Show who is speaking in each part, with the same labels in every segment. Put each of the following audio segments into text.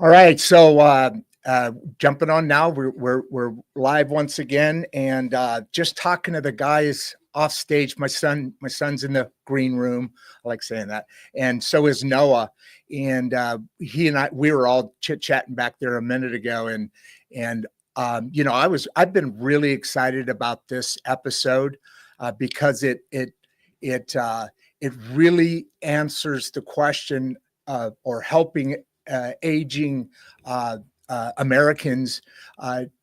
Speaker 1: All right, so jumping on now, we're live once again, and just talking to the guys off stage. My son's in the green room. I like saying that, and so is Noah. And he and we were all chit chatting back there a minute ago, and I've been really excited about this episode because it really answers the question or helping aging Americans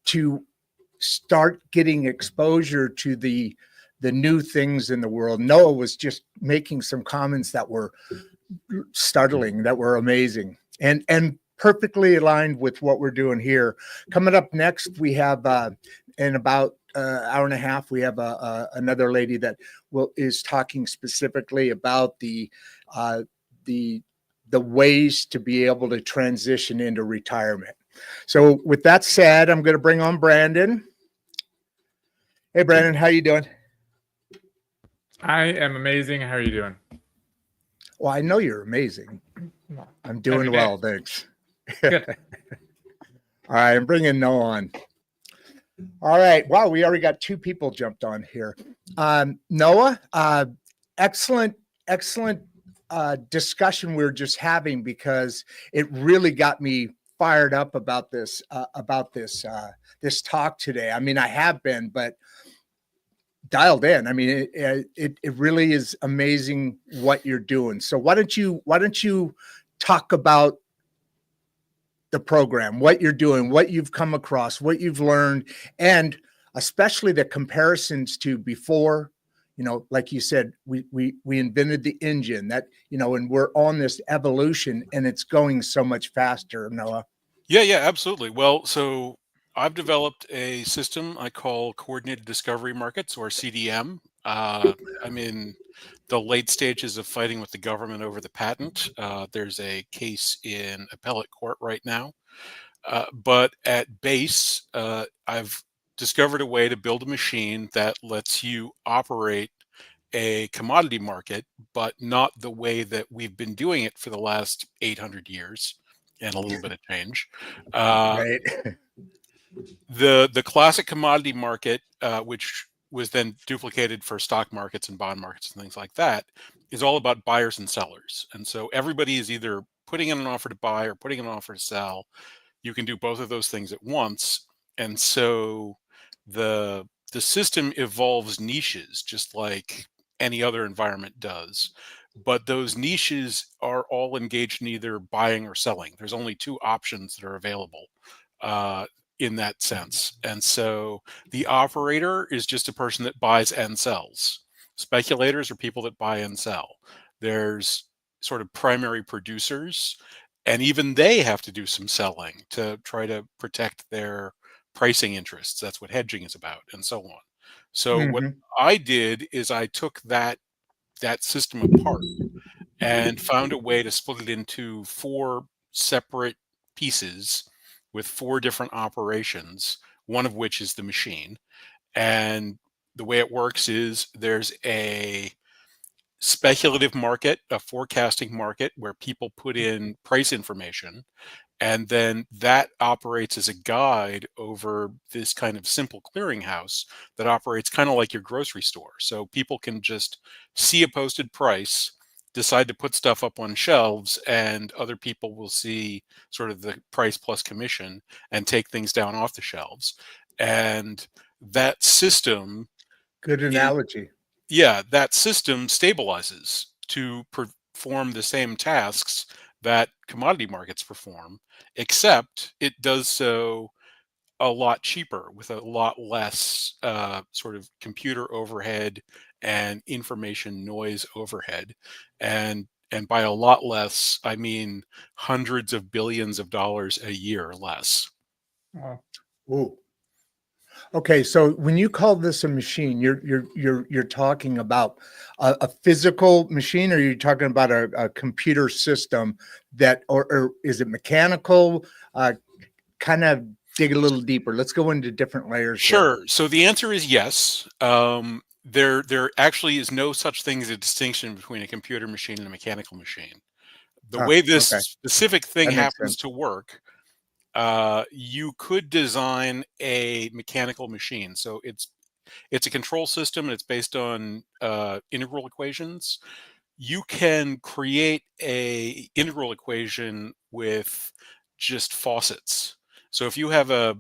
Speaker 1: to start getting exposure to the new things in the world. Noah was just making some comments that were startling, that were amazing, and perfectly aligned with what we're doing here. Coming up next, we have in about hour and a half, we have another lady that is talking specifically about the ways to be able to transition into retirement. So with that said, I'm going to bring on Brandon. Hey, Brandon, how you doing?
Speaker 2: I am amazing. How are you doing?
Speaker 1: Well, I know you're amazing. I'm doing well, thanks.
Speaker 2: Good.
Speaker 1: All right, I'm bringing Noah on. All right. Wow, we already got two people jumped on here. Noah, excellent discussion we were just having, because it really got me fired up about this talk today. I mean, I have been, but dialed in. I mean, it really is amazing what you're doing. So why don't you talk about the program, what you're doing, what you've come across, what you've learned, and especially the comparisons to before. Like you said, we invented the engine, that, and we're on this evolution, and it's going so much faster, Noah.
Speaker 3: Yeah, absolutely. Well, so I've developed a system I call Coordinated Discovery Markets, or CDM. I'm in the late stages of fighting with the government over the patent. There's a case in appellate court right now. But at base, I've discovered a way to build a machine that lets you operate a commodity market, but not the way that we've been doing it for the last 800 years and a little bit of change.
Speaker 1: Right.
Speaker 3: The classic commodity market, which was then duplicated for stock markets and bond markets and things like that, is all about buyers and sellers. And so everybody is either putting in an offer to buy or putting in an offer to sell. You can do both of those things at once. And so the system evolves niches just like any other environment does. But those niches are all engaged in either buying or selling. There's only two options that are available in that sense. And so the operator is just a person that buys and sells. Speculators are people that buy and sell. There's sort of primary producers, and even they have to do some selling to try to protect their pricing interests. That's what hedging is about, and so on. So what I did is I took that system apart and found a way to split it into four separate pieces with four different operations, one of which is the machine. And the way it works is there's a speculative market, a forecasting market, where people put in price information, and then that operates as a guide over this kind of simple clearinghouse that operates kind of like your grocery store. So people can just see a posted price, decide to put stuff up on shelves, and other people will see sort of the price plus commission and take things down off the shelves. And that system,
Speaker 1: Good analogy.
Speaker 3: that system stabilizes to perform the same tasks that commodity markets perform, except it does so a lot cheaper with a lot less sort of computer overhead and information noise overhead. And by a lot less, I mean hundreds of billions of dollars a year less.
Speaker 1: Ooh. Okay, so when you call this a machine, you're talking about a physical machine, or you're talking about a computer system that, or is it mechanical? Kind of dig a little deeper. Let's go into different layers.
Speaker 3: Sure. Here. So the answer is yes. There actually is no such thing as a distinction between a computer machine and a mechanical machine. The way this
Speaker 1: Okay.
Speaker 3: specific thing
Speaker 1: That makes
Speaker 3: happens
Speaker 1: sense.
Speaker 3: to work, you could design a mechanical machine. So it's a control system and it's based on integral equations. You can create a integral equation with just faucets. So if you have a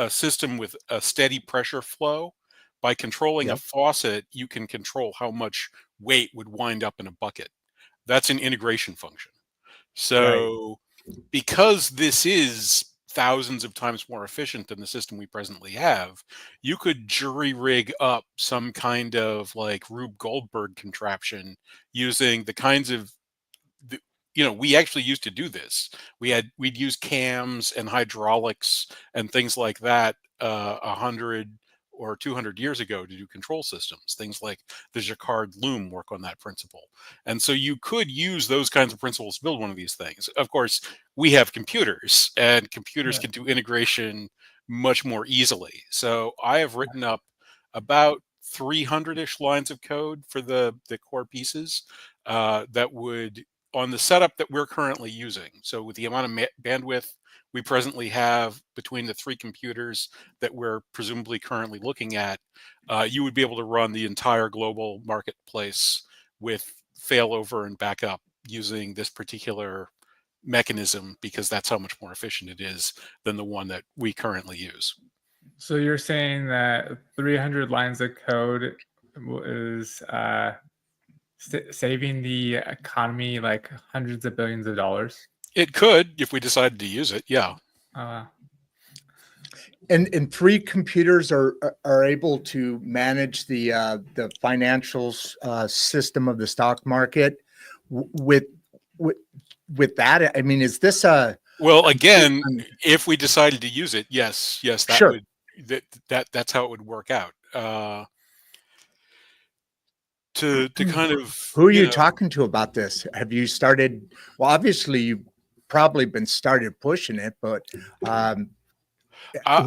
Speaker 3: system with a steady pressure flow, by controlling a
Speaker 1: Yep.
Speaker 3: faucet, you can control how much weight would wind up in a bucket. That's an integration function.
Speaker 1: Right.
Speaker 3: So because this is thousands of times more efficient than the system we presently have, you could jury rig up some kind of like Rube Goldberg contraption using the kinds of we actually used to do this. We'd use cams and hydraulics and things like that 100 or 200 years ago to do control systems. Things like the Jacquard loom work on that principle. And so you could use those kinds of principles to build one of these things. Of course, we have computers, and computers
Speaker 1: Right.
Speaker 3: can do integration much more easily. So I have written up about 300-ish lines of code for the core pieces that would, on the setup that we're currently using. So with the amount of bandwidth we presently have between the three computers that we're presumably currently looking at, you would be able to run the entire global marketplace with failover and backup using this particular mechanism, because that's how much more efficient it is than the one that we currently use.
Speaker 2: So you're saying that 300 lines of code is saving the economy like hundreds of billions of dollars?
Speaker 3: It could, if we decided to use it, yeah.
Speaker 1: And three computers are able to manage the financials system of the stock market with that. I mean, is this a
Speaker 3: Well, again, if we decided to use it, yes, that
Speaker 1: Sure.
Speaker 3: would that's how it would work out. To kind of,
Speaker 1: Who are you talking to about this? Have you started? Well, obviously you've probably been started pushing it, but who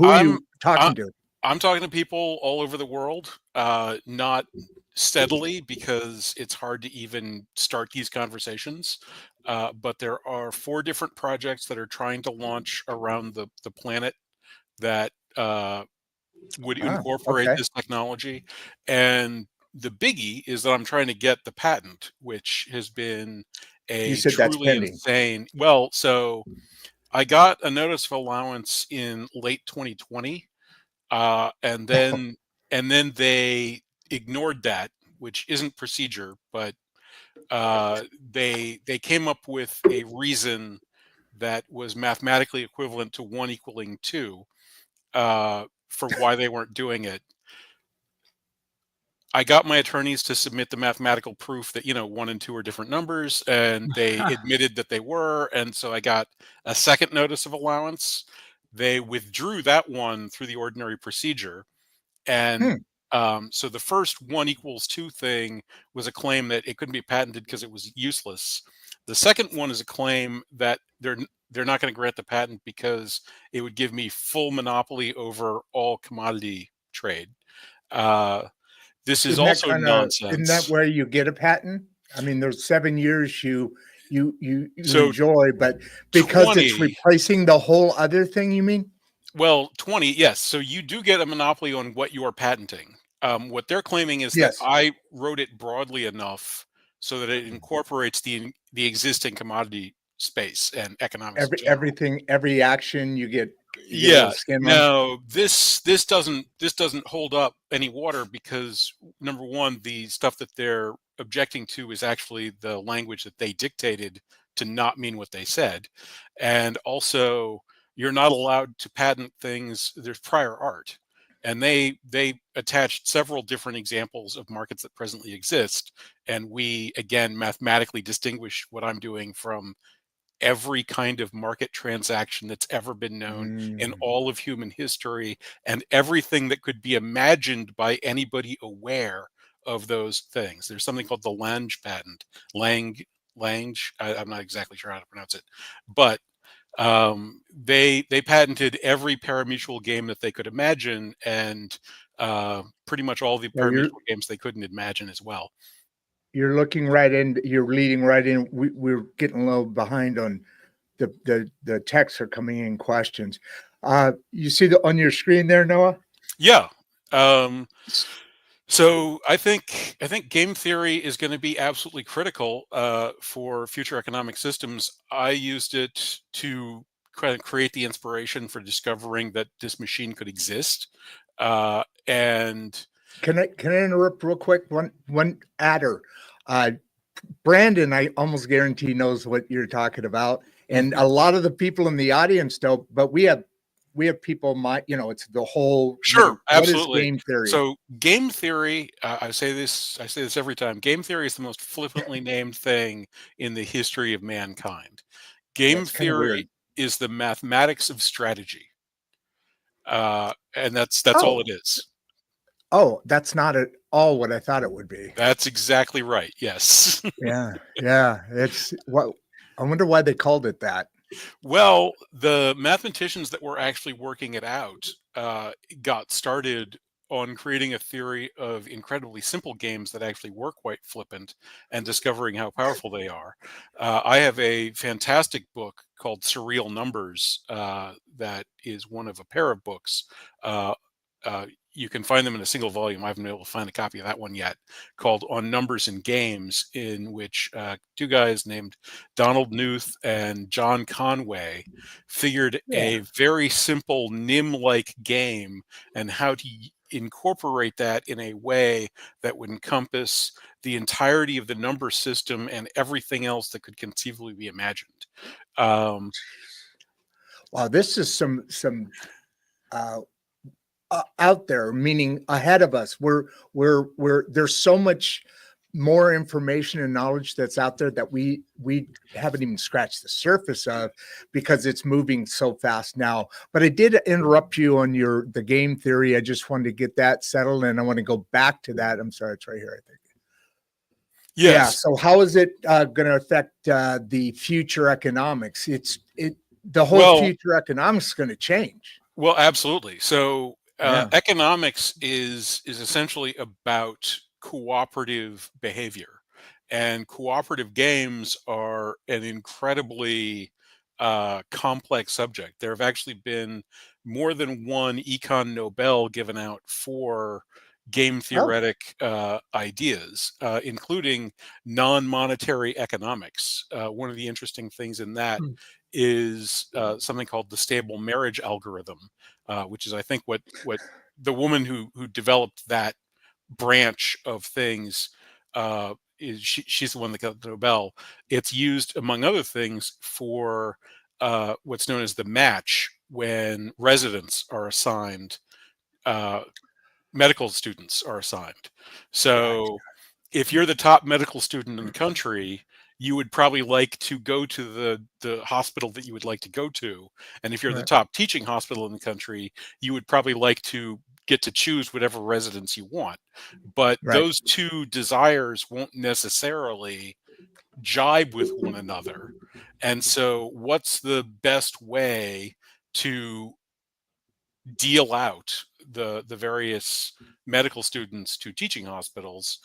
Speaker 1: are you talking to?
Speaker 3: I'm talking to people all over the world, not steadily because it's hard to even start these conversations. But there are 4 different projects that are trying to launch around the planet that would incorporate
Speaker 1: Okay.
Speaker 3: this technology. And the biggie is that I'm trying to get the patent, which has been
Speaker 1: You
Speaker 3: a
Speaker 1: said that's
Speaker 3: truly
Speaker 1: pending.
Speaker 3: insane. Well, so I got a notice of allowance in late 2020, and then they ignored that, which isn't procedure, but they came up with a reason that was mathematically equivalent to 1 equaling 2 for why they weren't doing it. I got my attorneys to submit the mathematical proof that 1 and 2 are different numbers, and they admitted that they were, and so I got a second notice of allowance. They withdrew that one through the ordinary procedure, and so the first 1 equals 2 thing was a claim that it couldn't be patented because it was useless. The second one is a claim that they're not going to grant the patent because it would give me full monopoly over all commodity trade. This is also
Speaker 1: Isn't that
Speaker 3: nonsense.
Speaker 1: where you get a patent? I mean, there's 7 years you
Speaker 3: So
Speaker 1: enjoy, but because
Speaker 3: 20,
Speaker 1: it's replacing the whole other thing, you mean?
Speaker 3: well, 20, yes. So you do get a monopoly on what you are patenting. What they're claiming is that
Speaker 1: Yes.
Speaker 3: I wrote it broadly enough so that it incorporates the existing commodity space and economics in general.
Speaker 1: Everything, every action you get a
Speaker 3: Yeah.
Speaker 1: little skin on.
Speaker 3: No, this doesn't hold up any water because, number one, the stuff that they're objecting to is actually the language that they dictated to not mean what they said, and also you're not allowed to patent things. There's prior art, and they attached several different examples of markets that presently exist, and we again mathematically distinguish what I'm doing from every kind of market transaction that's ever been known in all of human history, and everything that could be imagined by anybody aware of those things. There's something called the Lange patent. Lange, I'm not exactly sure how to pronounce it, but they patented every parimutuel game that they could imagine, and pretty much all the
Speaker 1: Well,
Speaker 3: parimutuel games they couldn't imagine as well.
Speaker 1: you're looking right in. You're leading right in. We're getting a little behind on the texts are coming in questions. You see on your screen there, Noah?
Speaker 3: Yeah. So I think game theory is going to be absolutely critical for future economic systems. I used it to kind of create the inspiration for discovering that this machine could exist. And
Speaker 1: Can I interrupt real quick? One adder. Brandon, I almost guarantee knows what you're talking about, and a lot of the people in the audience don't. But we have people. It's the whole.
Speaker 3: Sure,
Speaker 1: What is
Speaker 3: absolutely.
Speaker 1: game theory?
Speaker 3: So game theory, I say this every time. Game theory is the most flippantly named thing in the history of mankind. Game
Speaker 1: That's kinda weird.
Speaker 3: theory is the mathematics of strategy, and that's all it is.
Speaker 1: Oh, that's not at all what I thought it would be.
Speaker 3: That's exactly right. Yes.
Speaker 1: Yeah. It's what I wonder why they called it that.
Speaker 3: Well, the mathematicians that were actually working it out got started on creating a theory of incredibly simple games that actually were quite flippant and discovering how powerful they are. I have a fantastic book called Surreal Numbers that is one of a pair of books. You can find them in a single volume. I haven't been able to find a copy of that one yet, called On Numbers and Games, in which two guys named Donald Knuth and John Conway figured a very simple NIM-like game and how to incorporate that in a way that would encompass the entirety of the number system and everything else that could conceivably be imagined.
Speaker 1: Wow, this is some out there, meaning ahead of us. We're there's so much more information and knowledge that's out there that we haven't even scratched the surface of because it's moving so fast now. But I did interrupt you on the game theory. I just wanted to get that settled, and I want to go back to that. I'm sorry, it's right here, I think.
Speaker 3: Yes.
Speaker 1: Yeah. So how is it going to affect the future economics? The whole future economics is going to change.
Speaker 3: Well, absolutely. So economics is essentially about cooperative behavior, and cooperative games are an incredibly complex subject. There have actually been more than one Econ Nobel given out for game theoretic ideas, including non-monetary economics. One of the interesting things in that is something called the stable marriage algorithm, which is, I think, what the woman who developed that branch of things she's the one that got the Nobel. It's used, among other things, for what's known as the match, when residents are assigned, medical students are assigned. So if you're the top medical student in the country, you would probably like to go to the hospital that you would like to go to. And if you're the top teaching hospital in the country, you would probably like to get to choose whatever residence you want. But those two desires won't necessarily jibe with one another. And so what's the best way to deal out the various medical students to teaching hospitals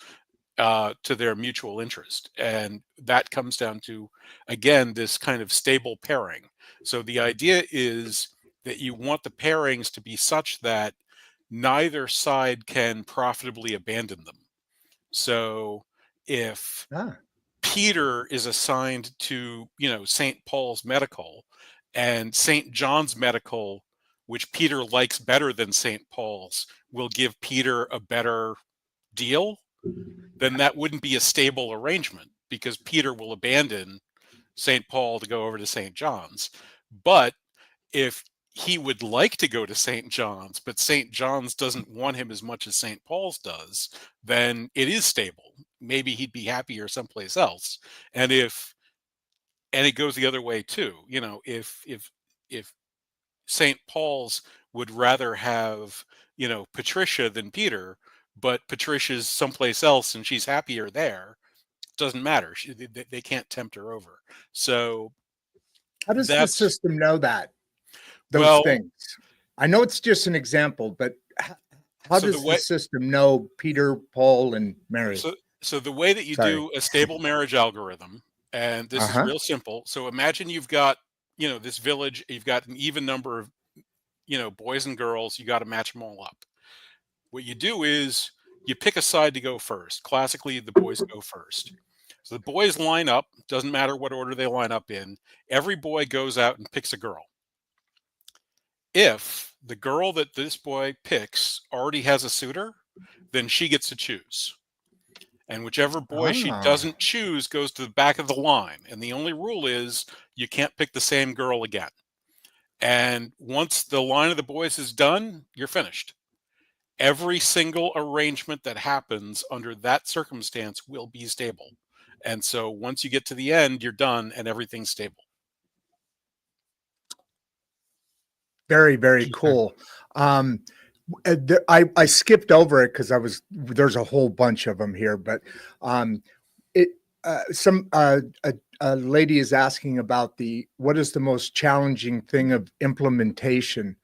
Speaker 3: to their mutual interest? And that comes down to, again, this kind of stable pairing. So the idea is that you want the pairings to be such that neither side can profitably abandon them. So if Peter is assigned to, St. Paul's Medical, and St. John's Medical, which Peter likes better than St. Paul's, will give Peter a better deal, then that wouldn't be a stable arrangement, because Peter will abandon St. Paul to go over to St. John's. But if he would like to go to St. John's, but St. John's doesn't want him as much as St. Paul's does, then it is stable. Maybe he'd be happier someplace else. And it goes the other way too. If St. Paul's would rather have, Patricia than Peter, but Patricia's someplace else and she's happier there, doesn't matter. They can't tempt her over. So
Speaker 1: how does the system know that? Those things. I know it's just an example, but how does the system know Peter, Paul, and Mary?
Speaker 3: So the way that you
Speaker 1: Sorry.
Speaker 3: do a stable marriage algorithm, and this is
Speaker 1: Uh-huh.
Speaker 3: real simple. So imagine you've got, this village, you've got an even number of, boys and girls, you got to match them all up. What you do is you pick a side to go first. Classically, the boys go first. So the boys line up, doesn't matter what order they line up in. Every boy goes out and picks a girl. If the girl that this boy picks already has a suitor, then she gets to choose. And whichever boy she doesn't choose goes to the back of the line. And the only rule is you can't pick the same girl again. And once the line of the boys is done, you're finished. Every single arrangement that happens under that circumstance will be stable. And so once you get to the end, you're done and everything's stable.
Speaker 1: Very, very cool. I skipped over it because there's a whole bunch of them here, but a lady is asking about what is the most challenging thing of implementation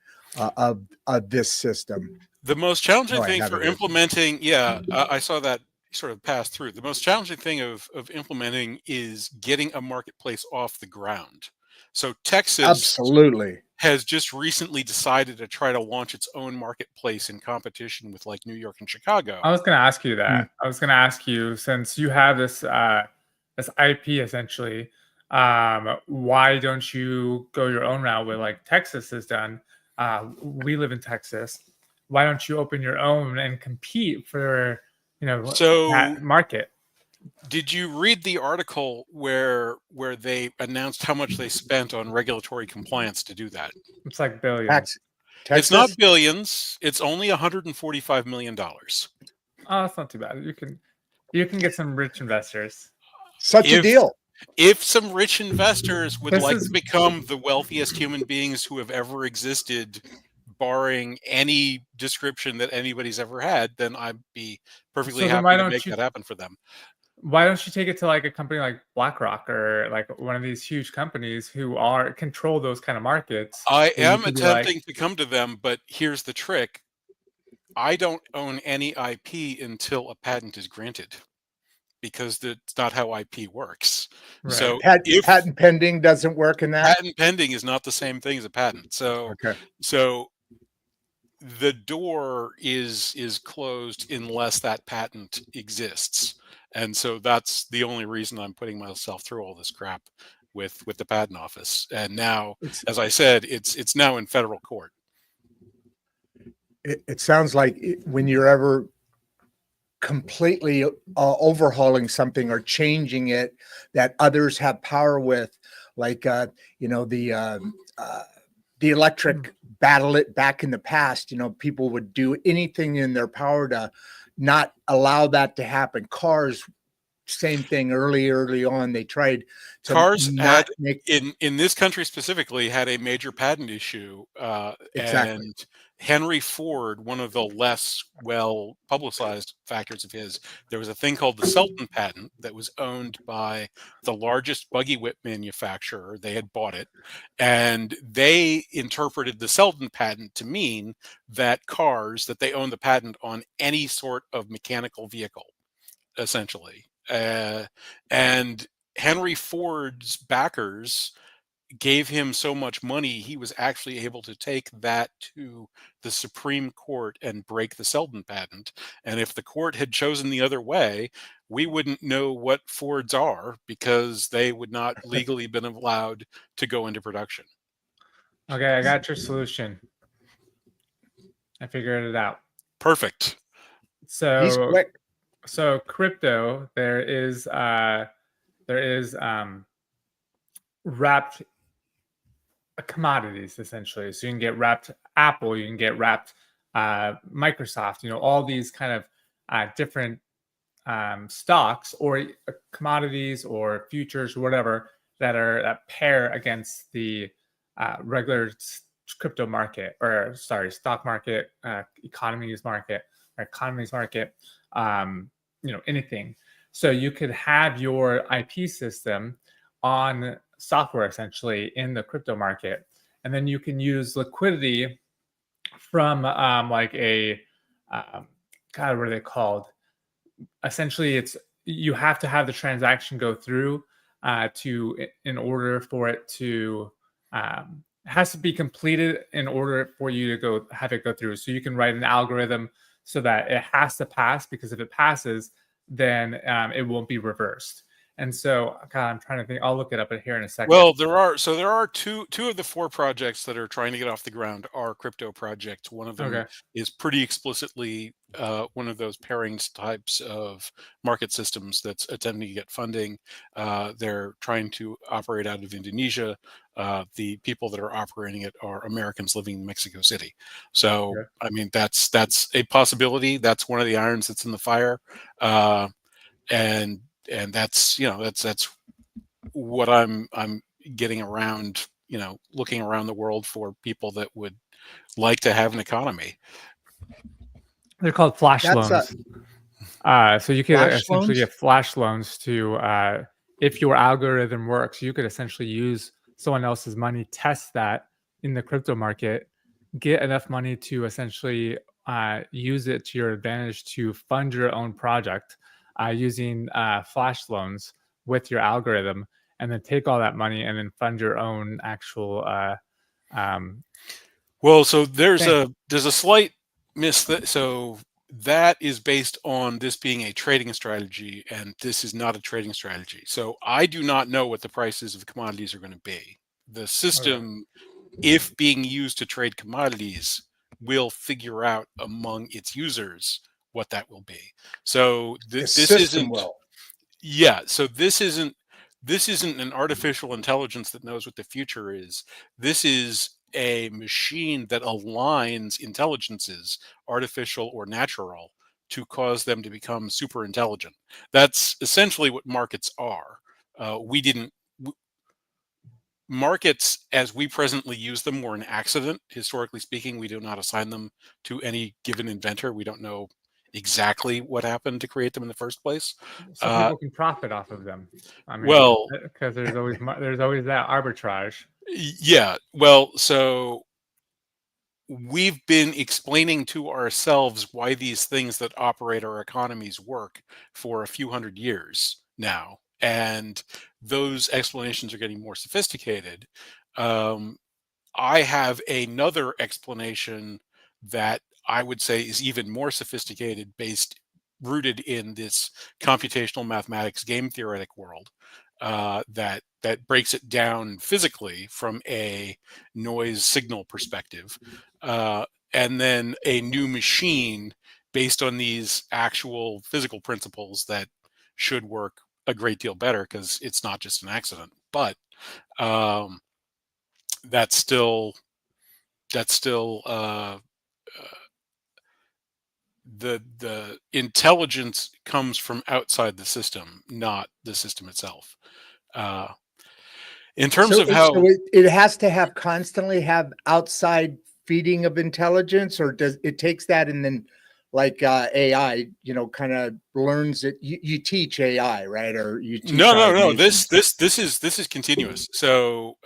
Speaker 1: of this system?
Speaker 3: The most challenging
Speaker 1: I
Speaker 3: thing
Speaker 1: have
Speaker 3: for
Speaker 1: it here.
Speaker 3: implementing, I saw that sort of pass through. The most challenging thing of implementing is getting a marketplace off the ground. So Texas
Speaker 1: Absolutely
Speaker 3: has just recently decided to try to launch its own marketplace in competition with like New York and Chicago.
Speaker 2: I was going to ask you that. I was going to ask you, since you have this this IP essentially, why don't you go your own route with like Texas has done? We live in Texas. Why don't you open your own and compete for that market?
Speaker 3: Did you read the article where they announced how much they spent on regulatory compliance to do that?
Speaker 2: It's like billions.
Speaker 1: Texas?
Speaker 3: It's not billions. It's only $145 million.
Speaker 2: Oh, that's not too bad. You can get some rich investors.
Speaker 1: Such a deal.
Speaker 3: If some rich investors would to become the wealthiest human beings who have ever existed, barring any description that anybody's ever had, then I'd be perfectly happy to make that happen for them.
Speaker 2: Why don't you take it to like a company like BlackRock or like one of these huge companies who control those kind of markets?
Speaker 3: I am attempting to come to them, but here's the trick. I don't own any IP until a patent is granted, because that's not how IP works.
Speaker 2: Right.
Speaker 3: So
Speaker 1: patent pending doesn't work in that?
Speaker 3: Patent pending is not the same thing as a patent. So the door is closed unless that patent exists. And so that's the only reason I'm putting myself through all this crap with the patent office. And now, as I said, it's now in federal court.
Speaker 1: It sounds like when you're ever completely overhauling something or changing it that others have power with, like the electric battle it back in the past, people would do anything in their power to not allow that to happen. Cars, same thing. Early on, they tried to
Speaker 3: cars in this country specifically had a major patent issue.
Speaker 1: Exactly.
Speaker 3: And Henry Ford, one of the less well publicized factors of his, there was a thing called the Selton patent that was owned by the largest buggy whip manufacturer. They had bought it, and they interpreted the Selton patent to mean that they owned the patent on any sort of mechanical vehicle, essentially. And Henry Ford's backers gave him so much money, he was actually able to take that to the Supreme Court and break the Selden patent. And if the court had chosen the other way, we wouldn't know what Fords are, because they would not legally been allowed to go into production.
Speaker 2: Okay, I got your solution. I figured it out.
Speaker 3: Perfect.
Speaker 2: So
Speaker 1: he's quick.
Speaker 2: So crypto, there is wrapped commodities essentially. So you can get wrapped Apple, you can get wrapped Microsoft. All these kind of different stocks or commodities or futures or whatever that pair against the regular crypto market, or stock market, economies market. Anything. So you could have your IP system on software essentially in the crypto market, and then you can use liquidity from like a what are they called? essentially you have to have the transaction go through in order for it to it has to be completed in order for you to have it go through. So you can write an algorithm so that it has to pass, because if it passes, then it won't be reversed. And so, God, I'm trying to think. I'll look it up here in a second.
Speaker 3: Well, there are two of the 4 projects that are trying to get off the ground are crypto projects. One of them
Speaker 2: Okay.
Speaker 3: is pretty explicitly one of those pairings types of market systems that's attempting to get funding. They're trying to operate out of Indonesia. The people that are operating it are Americans living in Mexico City. So,
Speaker 2: Okay.
Speaker 3: I mean, that's a possibility. That's one of the irons that's in the fire, and that's that's what I'm getting around, looking around the world for people that would like to have an economy.
Speaker 2: They're called flash
Speaker 1: That's
Speaker 2: loans. So you could
Speaker 1: Flash
Speaker 2: essentially
Speaker 1: loans?
Speaker 2: get flash loans to, if your algorithm works, you could essentially use someone else's money, test that in the crypto market, get enough money to essentially use it to your advantage to fund your own project using flash loans with your algorithm, and then take all that money and then fund your own actual.
Speaker 3: Well, so there's
Speaker 1: Thank-
Speaker 3: a slight so that is based on this being a trading strategy, and this is not a trading strategy. So I do not know what the prices of commodities are going to be. The system, if being used to trade commodities, will figure out among its users what that will be. So
Speaker 1: the
Speaker 3: this
Speaker 1: system
Speaker 3: isn't.
Speaker 1: will.
Speaker 3: Yeah, so this isn't an artificial intelligence that knows what the future is. This is a machine that aligns intelligences, artificial or natural, to cause them to become super intelligent. That's essentially what markets are. We didn't Markets as we presently use them were an accident. Historically speaking, we do not assign them to any given inventor. We don't know exactly what happened to create them in the first place.
Speaker 2: So people can profit off of them. I mean,
Speaker 3: Well,
Speaker 2: because there's always that arbitrage.
Speaker 3: yeah. Well, so we've been explaining to ourselves why these things that operate our economies work for a few hundred years now. And those explanations are getting more sophisticated. I have another explanation that I would say is even more sophisticated, rooted in this computational mathematics game theoretic world, that breaks it down physically from a noise signal perspective, and then a new machine based on these actual physical principles that should work a great deal better because it's not just an accident. But that's still the intelligence comes from outside the system, not the system itself. In terms of how
Speaker 1: It has to constantly have outside feeding of intelligence, or does it takes that and then like AI, kind of learns it. You teach AI, right? Or you teach
Speaker 3: no,
Speaker 1: automation.
Speaker 3: this is continuous. So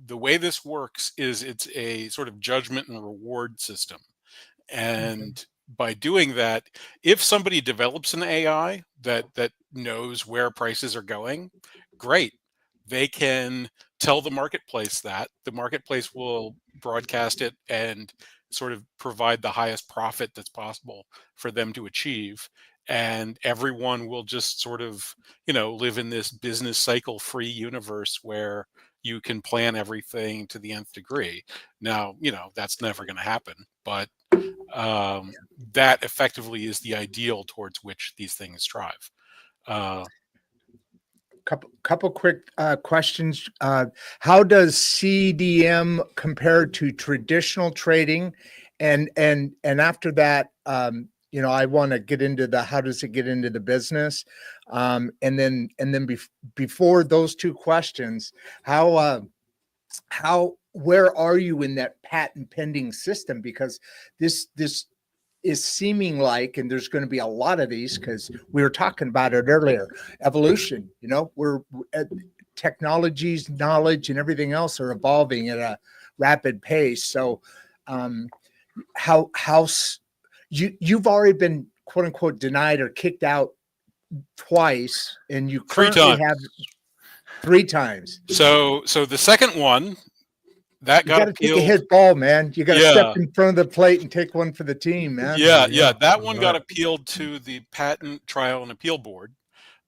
Speaker 3: the way this works is it's a sort of judgment and reward system. And by doing that, if somebody develops an AI that knows where prices are going, great. They can tell the marketplace that the marketplace will broadcast it and sort of provide the highest profit that's possible for them to achieve. And everyone will just sort of, live in this business cycle free universe where you can plan everything to the nth degree. Now, that's never going to happen, but that effectively is the ideal towards which these things strive.
Speaker 1: Couple quick questions. How does CDM compare to traditional trading? And after that, I want to get into how does it get into the business? And then before those two questions, where are you in that patent pending system? Because this is seeming like, and there's going to be a lot of these because we were talking about it earlier, evolution, we're technologies, knowledge, and everything else are evolving at a rapid pace. So you've already been quote unquote denied or kicked out twice, and you
Speaker 3: Three
Speaker 1: currently
Speaker 3: times.
Speaker 1: have 3 times.
Speaker 3: So the second one that
Speaker 1: You
Speaker 3: got
Speaker 1: got to take a
Speaker 3: appealed.
Speaker 1: hit ball, man. You got to
Speaker 3: Yeah.
Speaker 1: step in front of the plate and take one for the team, man.
Speaker 3: Yeah. That one got
Speaker 2: Right.
Speaker 3: appealed to the Patent Trial and Appeal Board.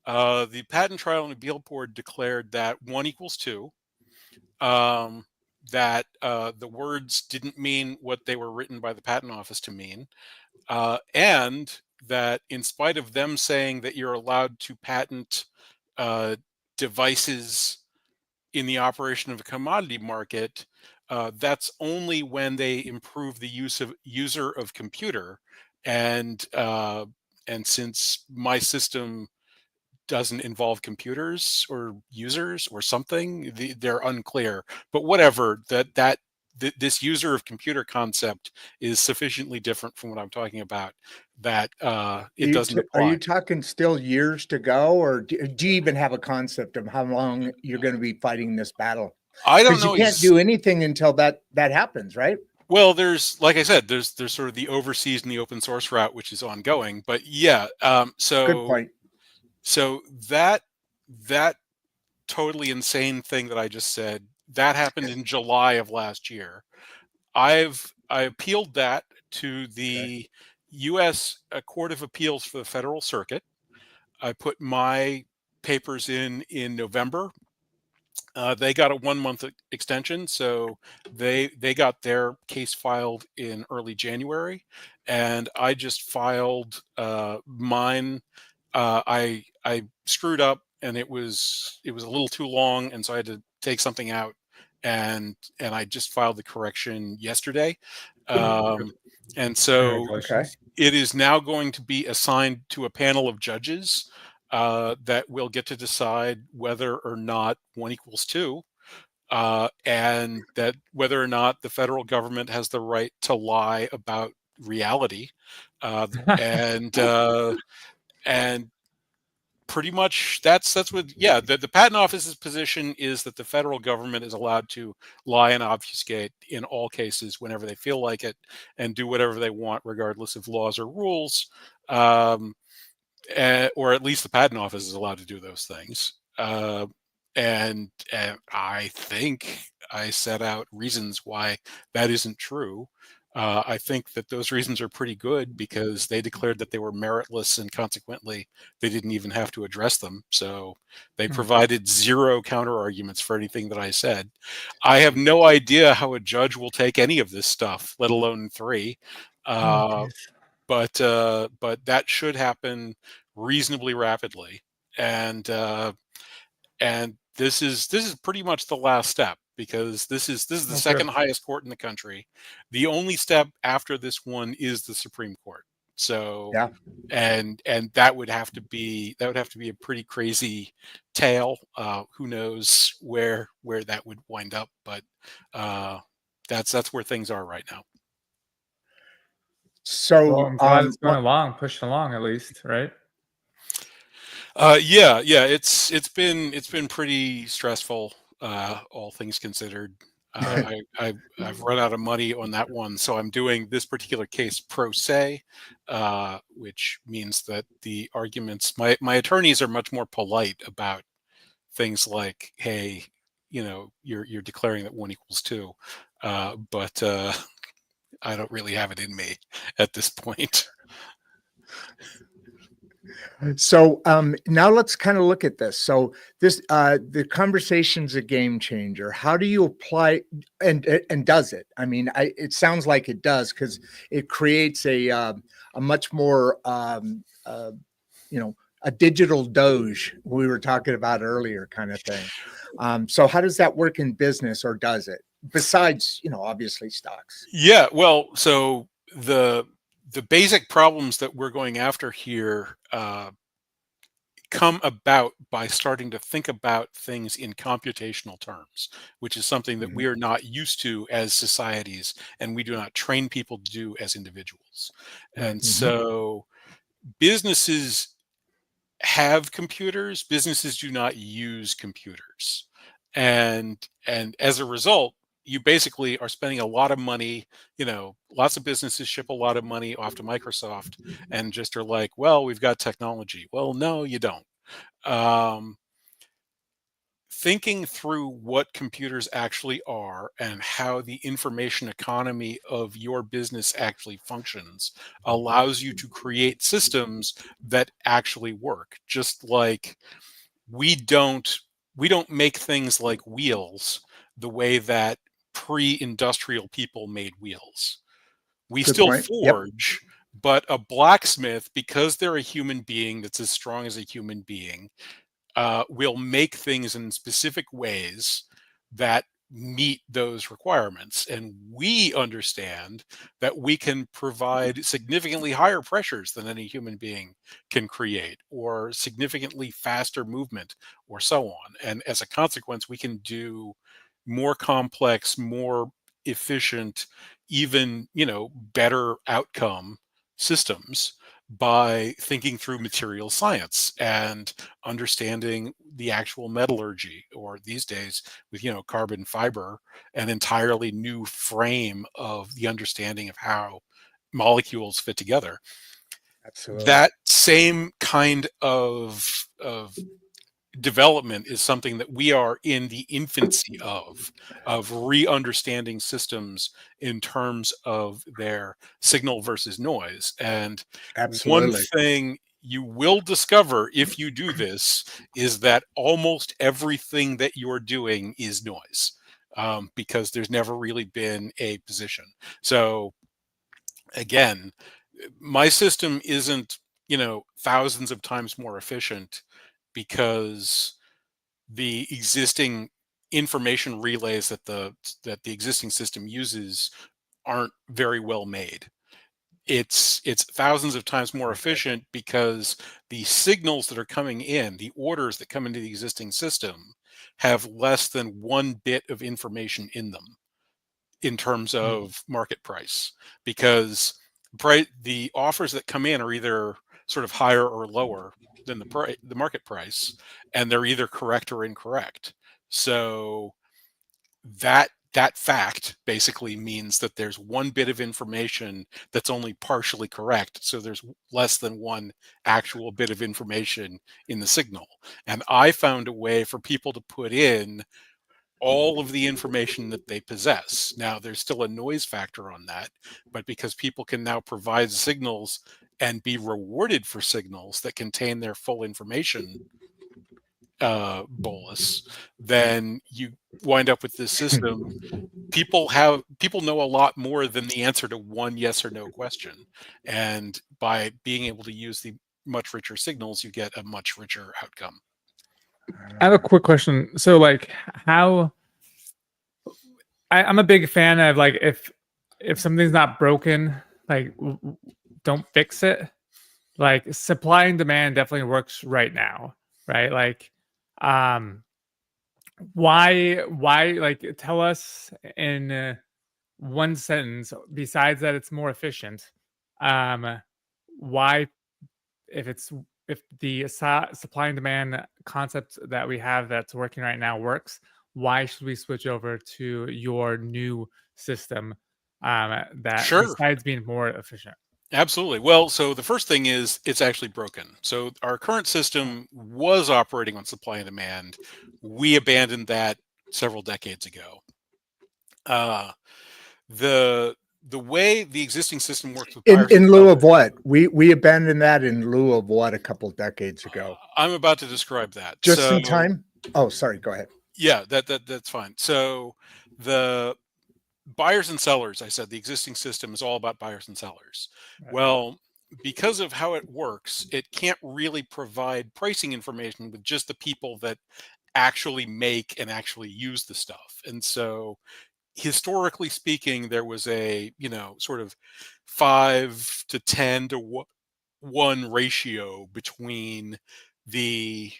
Speaker 3: The Patent Trial and Appeal Board declared that 1 equals 2. That the words didn't mean what they were written by the Patent Office to mean, and that in spite of them saying that you're allowed to patent devices in the operation of a commodity market, that's only when they improve the user of computer, and since my system doesn't involve computers or users or something, they're unclear. But whatever, this user of computer concept is sufficiently different from what I'm talking about that it doesn't
Speaker 1: Are you
Speaker 3: apply.
Speaker 1: talking still years to go, or do you even have a concept of how long you're going to be fighting this battle?
Speaker 3: I don't
Speaker 1: Because you
Speaker 3: know.
Speaker 1: can't do anything until that happens, right?
Speaker 3: Well, there's, like I said, there's sort of the overseas and the open source route, which is ongoing. But yeah,
Speaker 1: Good point.
Speaker 3: so that totally insane thing that I just said, that happened in July of last year. I appealed that to the U.S. Court of Appeals for the Federal Circuit. I put my papers in November. They got a 1-month extension, so they got their case filed in early January, and I just filed mine. I screwed up, and it was a little too long, and so I had to take something out, and I just filed the correction yesterday, and so
Speaker 2: Congratulations.
Speaker 3: it is now going to be assigned to a panel of judges that will get to decide whether or not 1 equals 2, and that whether or not the federal government has the right to lie about reality, and pretty much that's what. Yeah, the patent office's position is that the federal government is allowed to lie and obfuscate in all cases whenever they feel like it, and do whatever they want regardless of laws or rules. Or at least the patent office is allowed to do those things. And I think I set out reasons why that isn't true. I think that those reasons are pretty good because they declared that they were meritless, and consequently, they didn't even have to address them. So they provided zero counter arguments for anything that I said. I have no idea how a judge will take any of this stuff, let alone 3. But that should happen reasonably rapidly, and this is pretty much the last step, because this is the second highest court in the country. The only step after this one is the Supreme Court. So
Speaker 1: Yeah.
Speaker 3: and that would have to be a pretty crazy tale. Who knows where that would wind up, but that's where things are right now.
Speaker 1: So,
Speaker 2: Well, I'm glad it's going along, pushing along at least, right?
Speaker 3: Yeah, it's been pretty stressful, all things considered. I've run out of money on that one, so I'm doing this particular case pro se, which means that the arguments, my attorneys are much more polite about things like, hey, you're declaring that 1 equals 2, but I don't really have it in me at this point.
Speaker 1: So now let's kind of look at this. So this the conversation's a game changer. How do you apply, and does it? I mean, it sounds like it does, because it creates a much more a digital Doge we were talking about earlier, kind of thing. So how does that work in business, or does it? Besides, obviously stocks.
Speaker 3: Yeah, well, so the basic problems that we're going after here come about by starting to think about things in computational terms, which is something that we are not used to as societies, and we do not train people to do as individuals. And so businesses have computers, businesses do not use computers. And as a result, you basically are spending a lot of money. Lots of businesses ship a lot of money off to Microsoft and just are like, well, we've got technology. Well, no, you don't. Um, Thinking through what computers actually are and how the information economy of your business actually functions allows you to create systems that actually work. Just like we don't we don't make things like wheels the way that pre-industrial people made wheels. We
Speaker 1: Good
Speaker 3: still
Speaker 1: point. Yep.
Speaker 3: forge, but a blacksmith, because they're a human being that's as strong as a human being, will make things in specific ways that meet those requirements. And we understand that we can provide significantly higher pressures than any human being can create, or significantly faster movement, or so on. And as a consequence, we can do more complex, more efficient, even, better outcome systems by thinking through material science and understanding the actual metallurgy, or these days with carbon fiber, an entirely new frame of the understanding of how molecules fit together.
Speaker 1: Absolutely.
Speaker 3: That same kind of development is something that we are in the infancy of re-understanding systems in terms of their signal versus noise. And one
Speaker 1: Absolutely.
Speaker 3: thing you will discover if you do this is that almost everything that you're doing is noise, because there's never really been a position. So again, my system isn't thousands of times more efficient because the existing information relays that the existing system uses aren't very well made. It's thousands of times more
Speaker 1: Okay.
Speaker 3: efficient because the signals that are coming in, the orders that come into the existing system, have less than 1 bit of information in them in terms
Speaker 1: Mm.
Speaker 3: of market price, because the offers that come in are either sort of higher or lower than the market price, and they're either correct or incorrect. So that fact basically means that there's 1 bit of information that's only partially correct, so there's less than one actual bit of information in the signal. And I found a way for people to put in all of the information that they possess. Now, there's still a noise factor on that, but because people can now provide signals and be rewarded for signals that contain their full information bolus, then you wind up with this system. People know a lot more than the answer to one yes or no question, and by being able to use the much richer signals, you get a much richer outcome.
Speaker 2: I have a quick question. So, like, how I'm a big fan of, like, if something's not broken, like, don't fix it. Like, supply and demand definitely works right now, right? Like, um, why, like, tell us in one sentence, besides that it's more efficient, um, why, if it's if the supply and demand concept that we have that's working right now works, why should we switch over to your new system, that
Speaker 3: Sure.
Speaker 2: besides being more efficient?
Speaker 3: Absolutely. Well, so the first thing is it's actually broken. So our current system was operating on supply and demand. We abandoned that several decades ago. Uh, the the way the existing system works with buyers and
Speaker 1: In lieu of
Speaker 3: sellers,
Speaker 1: what? We abandoned that in lieu of what a couple decades ago?
Speaker 3: I'm about to describe that.
Speaker 1: Just in
Speaker 3: So
Speaker 1: time? Oh, sorry. Go ahead.
Speaker 3: yeah, that's fine. So the buyers and sellers, I said the existing system is all about buyers and sellers.
Speaker 2: Right.
Speaker 3: Well, because of how it works, it can't really provide pricing information with just the people that actually make and actually use the stuff. And so historically speaking, there was a, sort of 5 to 10 to 1 ratio between the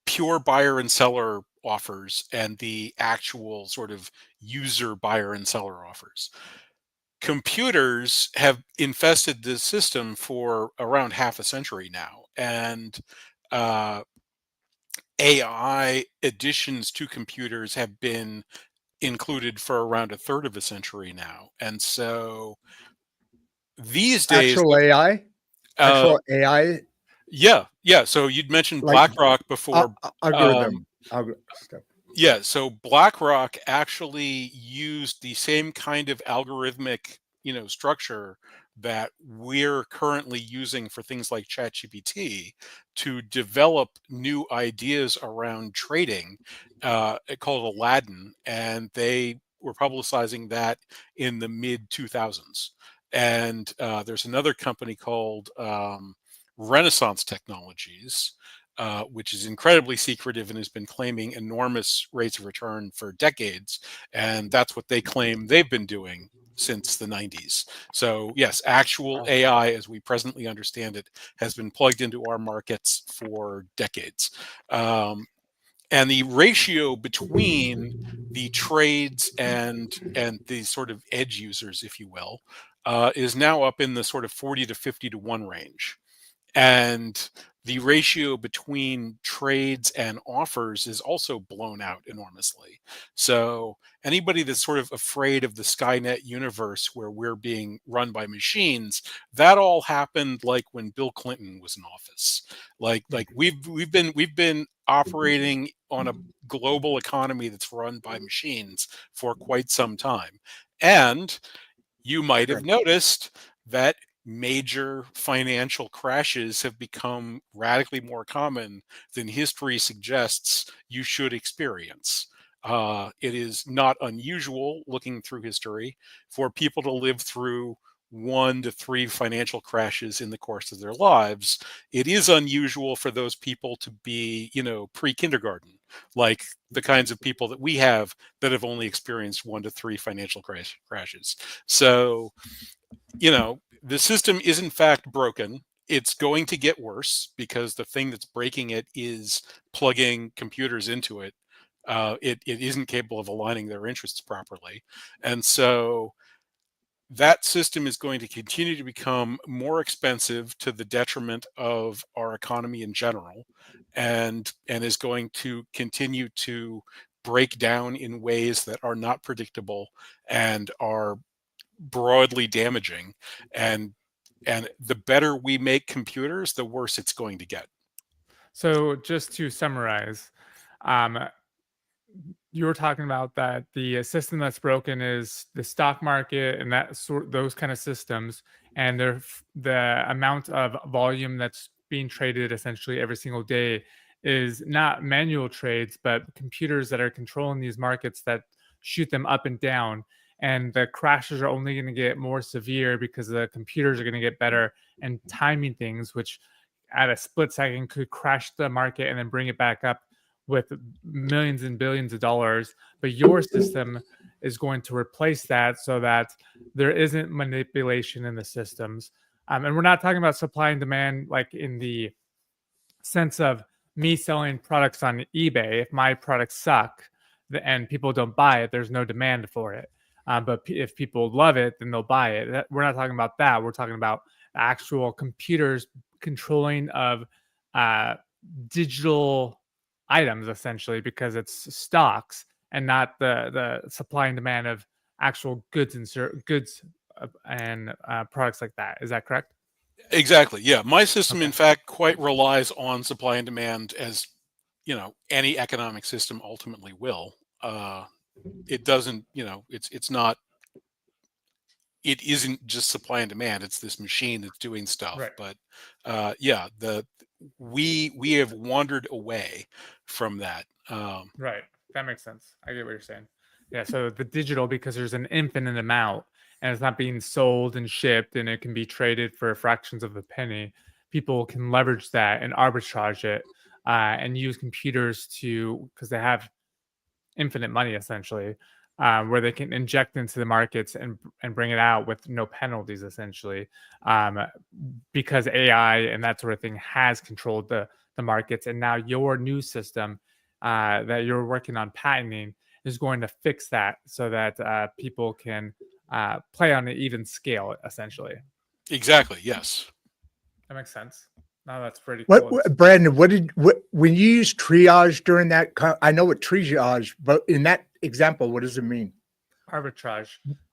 Speaker 3: pure buyer and seller offers and the actual sort of user buyer and seller offers. Computers have infested this system for around half a century now, and uh, AI additions to computers have been included for around a third of a century now. And so these days,
Speaker 1: Actual AI,
Speaker 3: uh,
Speaker 1: actual AI,
Speaker 3: yeah. So you'd mentioned
Speaker 1: like
Speaker 3: BlackRock before.
Speaker 1: algorithm, stuff.
Speaker 3: Yeah, so BlackRock actually used the same kind of algorithmic, structure that we're currently using for things like ChatGPT to develop new ideas around trading, called Aladdin, and they were publicizing that in the mid 2000s. And there's another company called Renaissance Technologies, which is incredibly secretive and has been claiming enormous rates of return for decades. And that's what they claim they've been doing since the 90s. So, yes, actual AI, as we presently understand it, has been plugged into our markets for decades. And the ratio between the trades and the sort of edge users, if you will, is now up in the sort of 40 to 50 to 1 range. And the ratio between trades and offers is also blown out enormously. So anybody that's sort of afraid of the Skynet universe where we're being run by machines, that all happened like when Bill Clinton was in office. Like we've been operating on a global economy that's run by machines for quite some time. And you might have noticed that major financial crashes have become radically more common than history suggests you should experience. It is not unusual, looking through history, for people to live through 1 to 3 financial crashes in the course of their lives. It is unusual for those people to be, pre-kindergarten, like the kinds of people that we have that have only experienced 1 to 3 financial crashes. So, the system is in fact broken. It's going to get worse because the thing that's breaking it is plugging computers into it. It isn't capable of aligning their interests properly. And so that system is going to continue to become more expensive to the detriment of our economy in general, and is going to continue to break down in ways that are not predictable and are broadly damaging. And the better we make computers, the worse it's going to get.
Speaker 2: So just to summarize, um, you were talking about that the system that's broken is the stock market and those kind of systems, and the amount of volume that's being traded essentially every single day is not manual trades, but computers that are controlling these markets that shoot them up and down. And the crashes are only going to get more severe because the computers are going to get better and timing things, which at a split second could crash the market and then bring it back up with millions and billions of dollars. But your system is going to replace that so that there isn't manipulation in the systems. And we're not talking about supply and demand like in the sense of me selling products on eBay. If my products suck and people don't buy it, there's no demand for it. But if people love it, then they'll buy it. We're not talking about that. We're talking about actual computers controlling of digital items, essentially, because it's stocks and not the supply and demand of actual goods and products like that. Is that correct?
Speaker 3: Exactly. Yeah. My system,
Speaker 2: Okay.
Speaker 3: in fact, quite relies on supply and demand, as any economic system ultimately will. It doesn't, it's not, it isn't just supply and demand. It's this machine that's doing stuff.
Speaker 2: Right.
Speaker 3: But yeah, we have wandered away from that.
Speaker 2: Right. That makes sense. I get what you're saying. Yeah. So the digital, because there's an infinite amount and it's not being sold and shipped and it can be traded for fractions of a penny, people can leverage that and arbitrage it and use computers because they have infinite money essentially, where they can inject into the markets and bring it out with no penalties essentially, um, because AI and that sort of thing has controlled the markets. And now your new system that you're working on patenting is going to fix that so that people can play on an even scale essentially.
Speaker 3: Exactly. Yes.
Speaker 2: That makes sense. No, that's pretty
Speaker 1: What,
Speaker 2: cool.
Speaker 1: Brandon? When you use triage during that? I know what triage, but in that example, what does it mean?
Speaker 2: Arbitrage.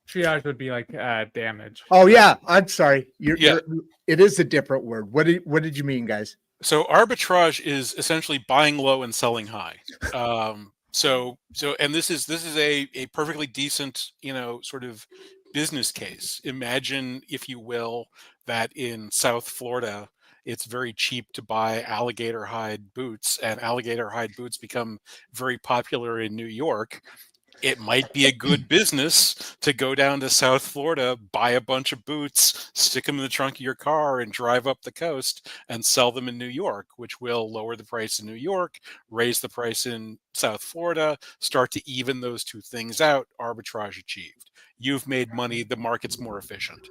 Speaker 2: Triage would be like damage.
Speaker 1: Oh yeah, I'm sorry.
Speaker 3: Yeah.
Speaker 1: It is a different word. What did you mean, guys?
Speaker 3: So arbitrage is essentially buying low and selling high. And this is a perfectly decent, sort of business case. Imagine, if you will, that in South Florida, it's very cheap to buy alligator hide boots, and alligator hide boots become very popular in New York. It might be a good business to go down to South Florida, buy a bunch of boots, stick them in the trunk of your car, and drive up the coast and sell them in New York, which will lower the price in New York, raise the price in South Florida, start to even those two things out, arbitrage achieved. You've made money, the market's more efficient.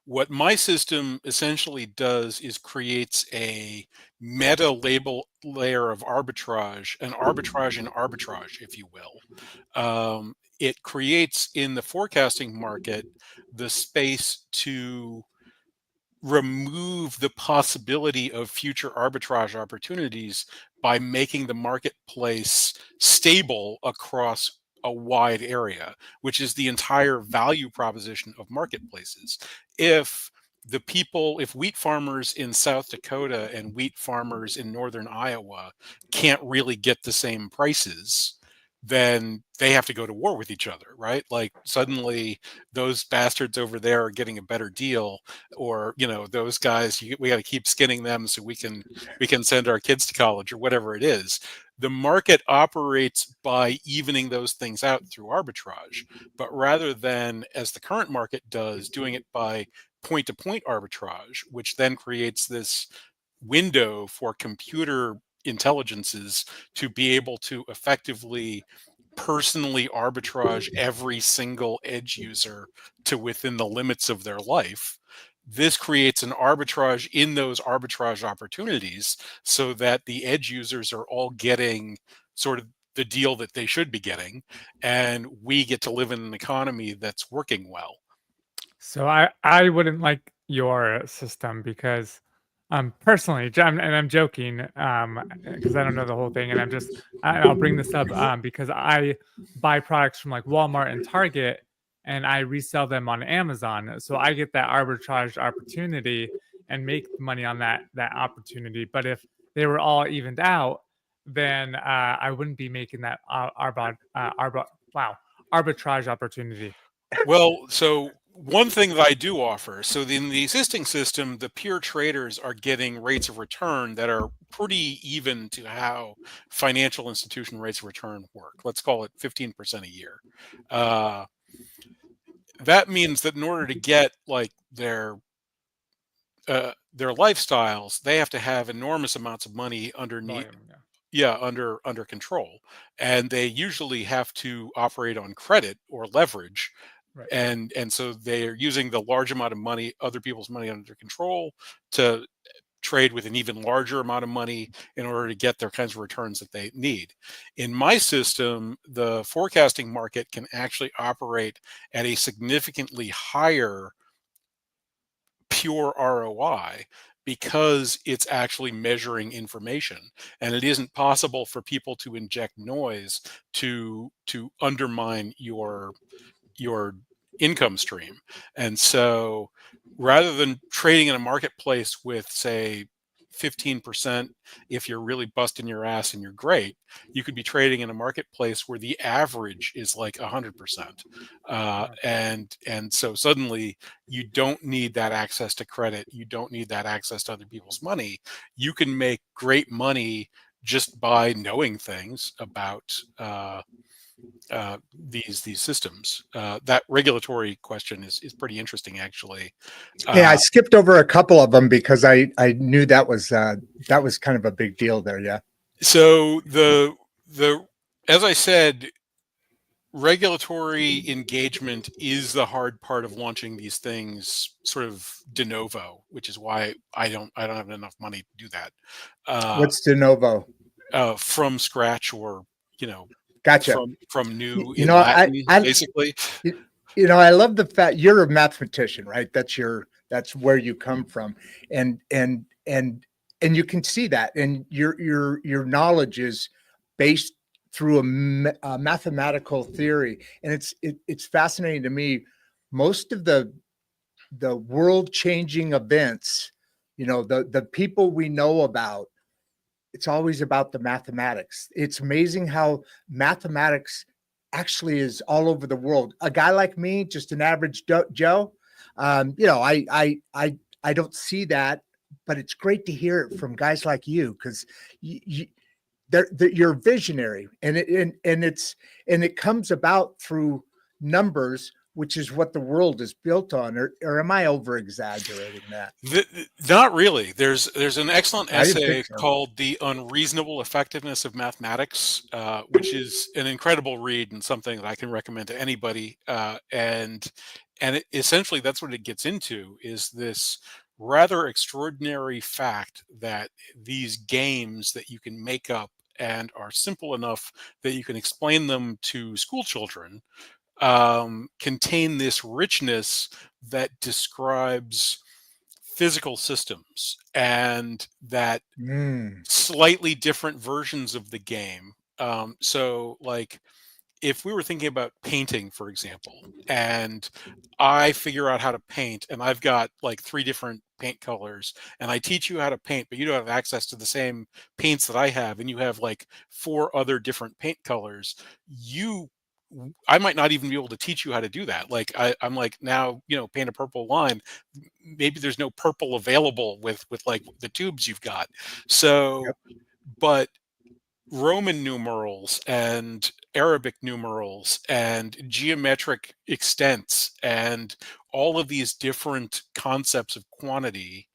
Speaker 3: What my system essentially does is creates a meta label layer of arbitrage, an arbitrage in arbitrage, if you will. It creates in the forecasting market the space to remove the possibility of future arbitrage opportunities by making the marketplace stable across a wide area, which is the entire value proposition of marketplaces. If wheat farmers in South Dakota and wheat farmers in northern Iowa can't really get the same prices, then they have to go to war with each other, right? Like suddenly those bastards over there are getting a better deal, or those guys, we got to keep skinning them so we can send our kids to college, or whatever it is. The market operates by evening those things out through arbitrage, but rather than, as the current market does, doing it by point-to-point arbitrage, which then creates this window for computer intelligences to be able to effectively personally arbitrage every single edge user to within the limits of their life. This creates an arbitrage in those arbitrage opportunities so that the edge users are all getting sort of the deal that they should be getting, and we get to live in an economy that's working well.
Speaker 2: So I wouldn't like your system because personally, and I'm joking because I don't know the whole thing, and I'll bring this up because I buy products from like Walmart and Target, and I resell them on Amazon, so I get that arbitrage opportunity and make money on that opportunity. But if they were all evened out, then I wouldn't be making that arbitrage opportunity.
Speaker 3: Well, so one thing that I do offer, so in the existing system, the pure traders are getting rates of return that are pretty even to how financial institution rates of return work. Let's call it 15% a year. That means that in order to get like their lifestyles, they have to have enormous amounts of money underneath.
Speaker 2: Volume,
Speaker 3: under control, and they usually have to operate on credit or leverage.
Speaker 2: Right.
Speaker 3: And so they're using the large amount of money, other people's money under control, to trade with an even larger amount of money in order to get their kinds of returns that they need. In my system, the forecasting market can actually operate at a significantly higher pure ROI because it's actually measuring information, and it isn't possible for people to inject noise to undermine your income stream. And so rather than trading in a marketplace with, say, 15%, if you're really busting your ass and you're great, you could be trading in a marketplace where the average is like 100%. And so suddenly you don't need that access to credit. You don't need that access to other people's money. You can make great money just by knowing things about these systems. That regulatory question is pretty interesting, actually.
Speaker 1: Hey, I skipped over a couple of them because I knew that was kind of a big deal there. Yeah.
Speaker 3: So the as I said, regulatory engagement is the hard part of launching these things sort of de novo, which is why I don't have enough money to do that.
Speaker 1: What's de novo?
Speaker 3: From scratch, or
Speaker 1: Gotcha.
Speaker 3: from new
Speaker 1: You
Speaker 3: in
Speaker 1: know,
Speaker 3: Latin, basically.
Speaker 1: I love the fact you're a mathematician, right? That's where you come from, and you can see that, and your knowledge is based through a mathematical theory, and it's fascinating to me. Most of the world changing events, the people we know about, it's always about the mathematics. It's amazing how mathematics actually is all over the world. A guy like me, just an average Joe, I don't see that, but it's great to hear it from guys like you, because you're visionary, and it comes about through numbers, which is what the world is built on. Or am I over exaggerating that?
Speaker 3: Not really. There's an excellent
Speaker 1: I didn't
Speaker 3: essay
Speaker 1: think so.
Speaker 3: called "The Unreasonable Effectiveness of Mathematics," which is an incredible read and something that I can recommend to anybody. Essentially, that's what it gets into, is this rather extraordinary fact that these games that you can make up and are simple enough that you can explain them to school children contain this richness that describes physical systems, and that
Speaker 1: Mm,
Speaker 3: slightly different versions of the game. So, like, if we were thinking about painting, for example, and I figure out how to paint, and I've got like 3 different paint colors, and I teach you how to paint, but you don't have access to the same paints that I have, and you have like 4 other different paint colors, I might not even be able to teach you how to do that. Like I'm like, now, paint a purple line. Maybe there's no purple available with like the tubes you've got. So,
Speaker 1: yep.
Speaker 3: but Roman numerals and Arabic numerals and geometric extents and all of these different concepts of quantity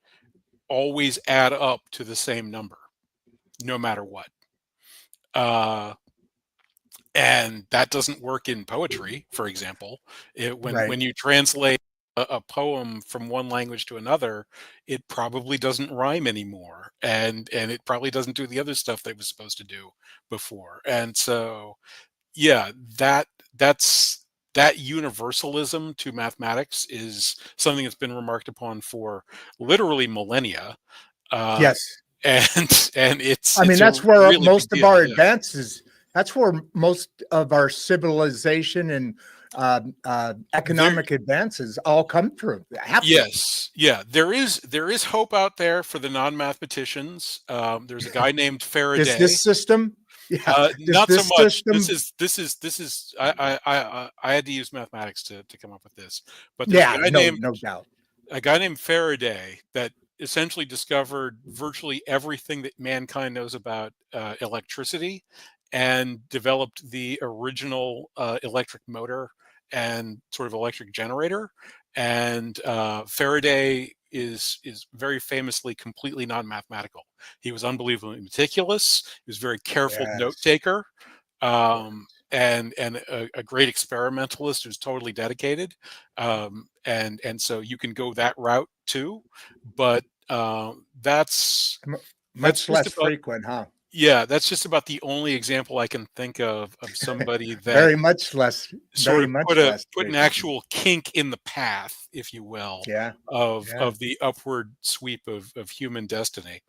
Speaker 3: always add up to the same number, no matter what. And that doesn't work in poetry, for example. When
Speaker 1: Right.
Speaker 3: you translate a poem from one language to another, it probably doesn't rhyme anymore, and it probably doesn't do the other stuff that it was supposed to do before. And so, yeah, that's that universalism to mathematics is something that's been remarked upon for literally millennia, uh,
Speaker 1: Yes.
Speaker 3: and it's
Speaker 1: I mean,
Speaker 3: it's a
Speaker 1: that's where
Speaker 3: really big
Speaker 1: most of
Speaker 3: deal.
Speaker 1: our
Speaker 3: Yeah.
Speaker 1: advances, that's where most of our civilization and
Speaker 3: There,
Speaker 1: economic advances all come through. Have to.
Speaker 3: Yes, yeah, there is hope out there for the non-mathematicians. There's a guy named
Speaker 1: Does
Speaker 3: Faraday.
Speaker 1: this system, yeah, does
Speaker 3: Not so
Speaker 1: this
Speaker 3: much. This
Speaker 1: system,
Speaker 3: is this is this is. I had to use mathematics to come up with this, but there's
Speaker 1: yeah, no doubt.
Speaker 3: a guy named Faraday that essentially discovered virtually everything that mankind knows about electricity, and developed the original electric motor and sort of electric generator. And Faraday is very famously completely non-mathematical. He was unbelievably meticulous. He was a very careful note
Speaker 1: Yes.
Speaker 3: taker,
Speaker 1: Yeah.
Speaker 3: and a great experimentalist who's totally dedicated. And so you can go that route too, but that's
Speaker 1: M-
Speaker 3: that's
Speaker 1: Much
Speaker 3: just
Speaker 1: less
Speaker 3: about
Speaker 1: frequent, huh?
Speaker 3: yeah, that's just about the only example I can think of somebody that
Speaker 1: Very much less,
Speaker 3: sort
Speaker 1: very
Speaker 3: of
Speaker 1: much less
Speaker 3: put an
Speaker 1: frequent.
Speaker 3: actual kink in the path, if you will,
Speaker 1: Yeah.
Speaker 3: of
Speaker 1: Yeah.
Speaker 3: the upward sweep of human destiny.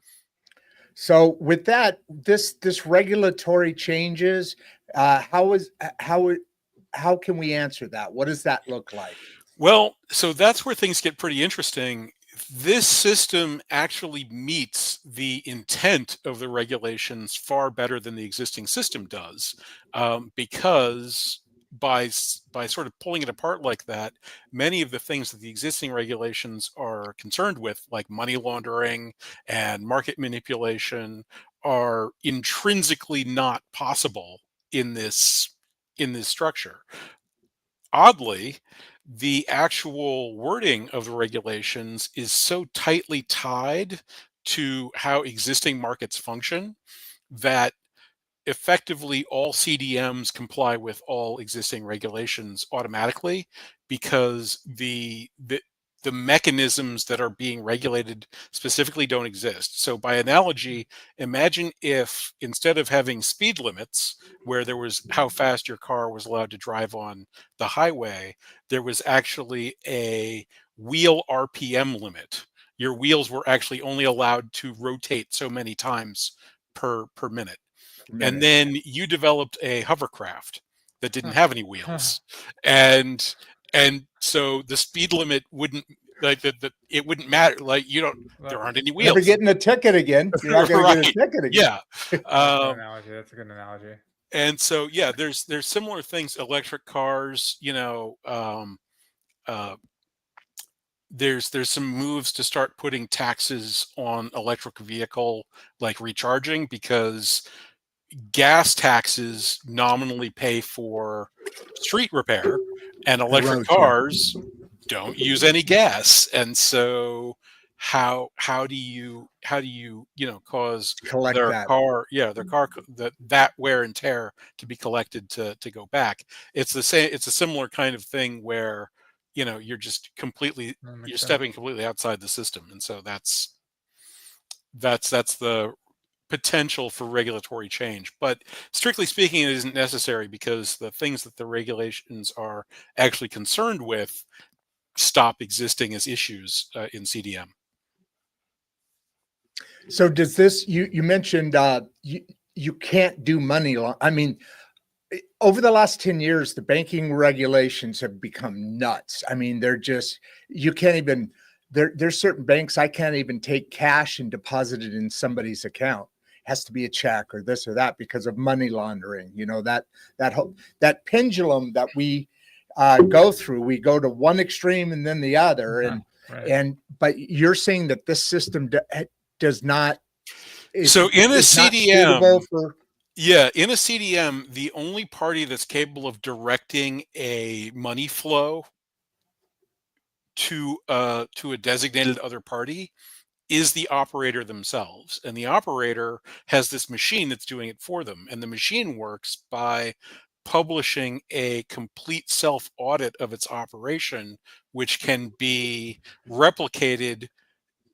Speaker 1: So with that, this regulatory changes, how is how can we answer that? What does that look like?
Speaker 3: Well, so that's where things get pretty interesting. This system actually meets the intent of the regulations far better than the existing system does, because by sort of pulling it apart like that, many of the things that the existing regulations are concerned with, like money laundering and market manipulation, are intrinsically not possible in this structure. Oddly, the actual wording of the regulations is so tightly tied to how existing markets function that effectively all CDMs comply with all existing regulations automatically, because the the mechanisms that are being regulated specifically don't exist. So by analogy, imagine if instead of having speed limits where there was how fast your car was allowed to drive on the highway, there was actually a wheel RPM limit. Your wheels were actually only allowed to rotate so many times per minute. And then you developed a hovercraft that didn't have any wheels, and so the speed limit wouldn't it wouldn't matter. Like there aren't any wheels.
Speaker 1: Never getting a ticket again. You're not going to get a ticket again.
Speaker 3: Yeah.
Speaker 2: That's a good analogy.
Speaker 3: And so yeah, there's similar things. Electric cars, there's some moves to start putting taxes on electric vehicle like recharging, because gas taxes nominally pay for street repair, and electric cars don't use any gas. And so how do you cause
Speaker 1: collect
Speaker 3: their
Speaker 1: that
Speaker 3: car that wear and tear to be collected to go back? It's a similar kind of thing where you're just stepping completely outside the system. And so that's the potential for regulatory change. But strictly speaking, it isn't necessary, because the things that the regulations are actually concerned with stop existing as issues in CDM.
Speaker 1: So does this, you mentioned you can't do money I mean, over the last 10 years, the banking regulations have become nuts. I mean, they're just, you can't even, there's certain banks I can't even take cash and deposit it in somebody's account. It has to be a check or this or that because of money laundering. That pendulum that we go through, we go to one extreme and then the other. But you're saying that this system does not.
Speaker 3: So in a CDM, in a CDM, the only party that's capable of directing a money flow to a designated other party is the operator themselves. And the operator has this machine that's doing it for them. And the machine works by publishing a complete self-audit of its operation, which can be replicated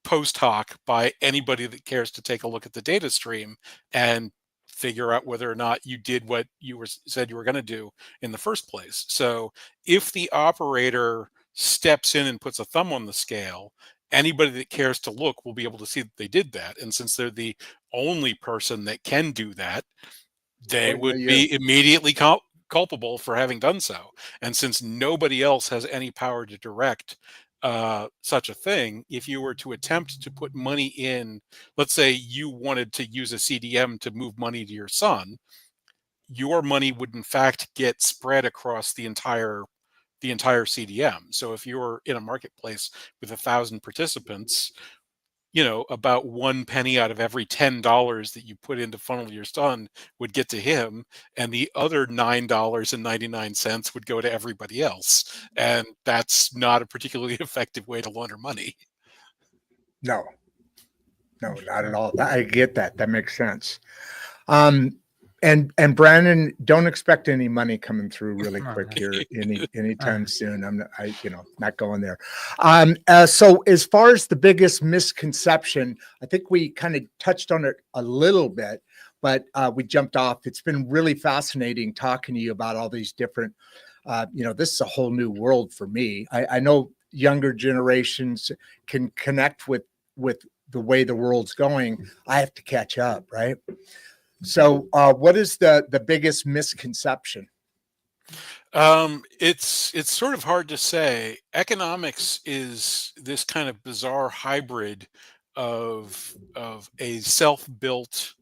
Speaker 3: post hoc by anybody that cares to take a look at the data stream and figure out whether or not you did what you said you were going to do in the first place. So if the operator steps in and puts a thumb on the scale, anybody that cares to look will be able to see that they did that. And since they're the only person that can do that, they would be immediately culpable for having done so. And since nobody else has any power to direct such a thing, if you were to attempt to put money in, let's say you wanted to use a CDM to move money to your son, your money would in fact get spread across the entire CDM. So if you're in a marketplace with 1,000 participants, about 1 penny out of every $10 that you put in to funnel your son would get to him, and the other $9.99 would go to everybody else. And that's not a particularly effective way to launder money.
Speaker 1: No, not at all. I get that. That makes sense. And Brandon, don't expect any money coming through really quick here anytime soon. I'm not going there. So as far as the biggest misconception, I think we kind of touched on it a little bit, but we jumped off. It's been really fascinating talking to you about all these different, this is a whole new world for me. I know younger generations can connect with the way the world's going. I have to catch up, right? So what is the biggest misconception?
Speaker 3: It's sort of hard to say. Economics is this kind of bizarre hybrid of a self-built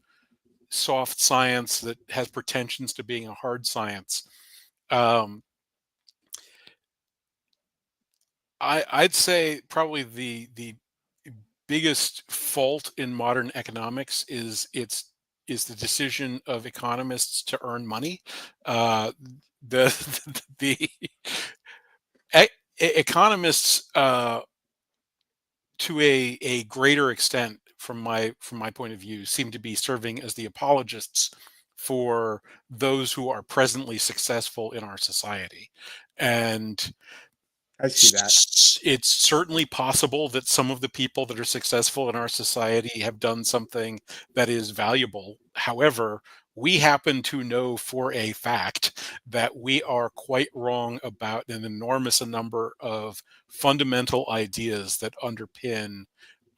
Speaker 3: soft science that has pretensions to being a hard science. I'd say probably the biggest fault in modern economics is the decision of economists to earn money. Economists, to a greater extent, from my point of view, seem to be serving as the apologists for those who are presently successful in our society. And
Speaker 1: I see that.
Speaker 3: It's certainly possible that some of the people that are successful in our society have done something that is valuable. However, we happen to know for a fact that we are quite wrong about an enormous number of fundamental ideas that underpin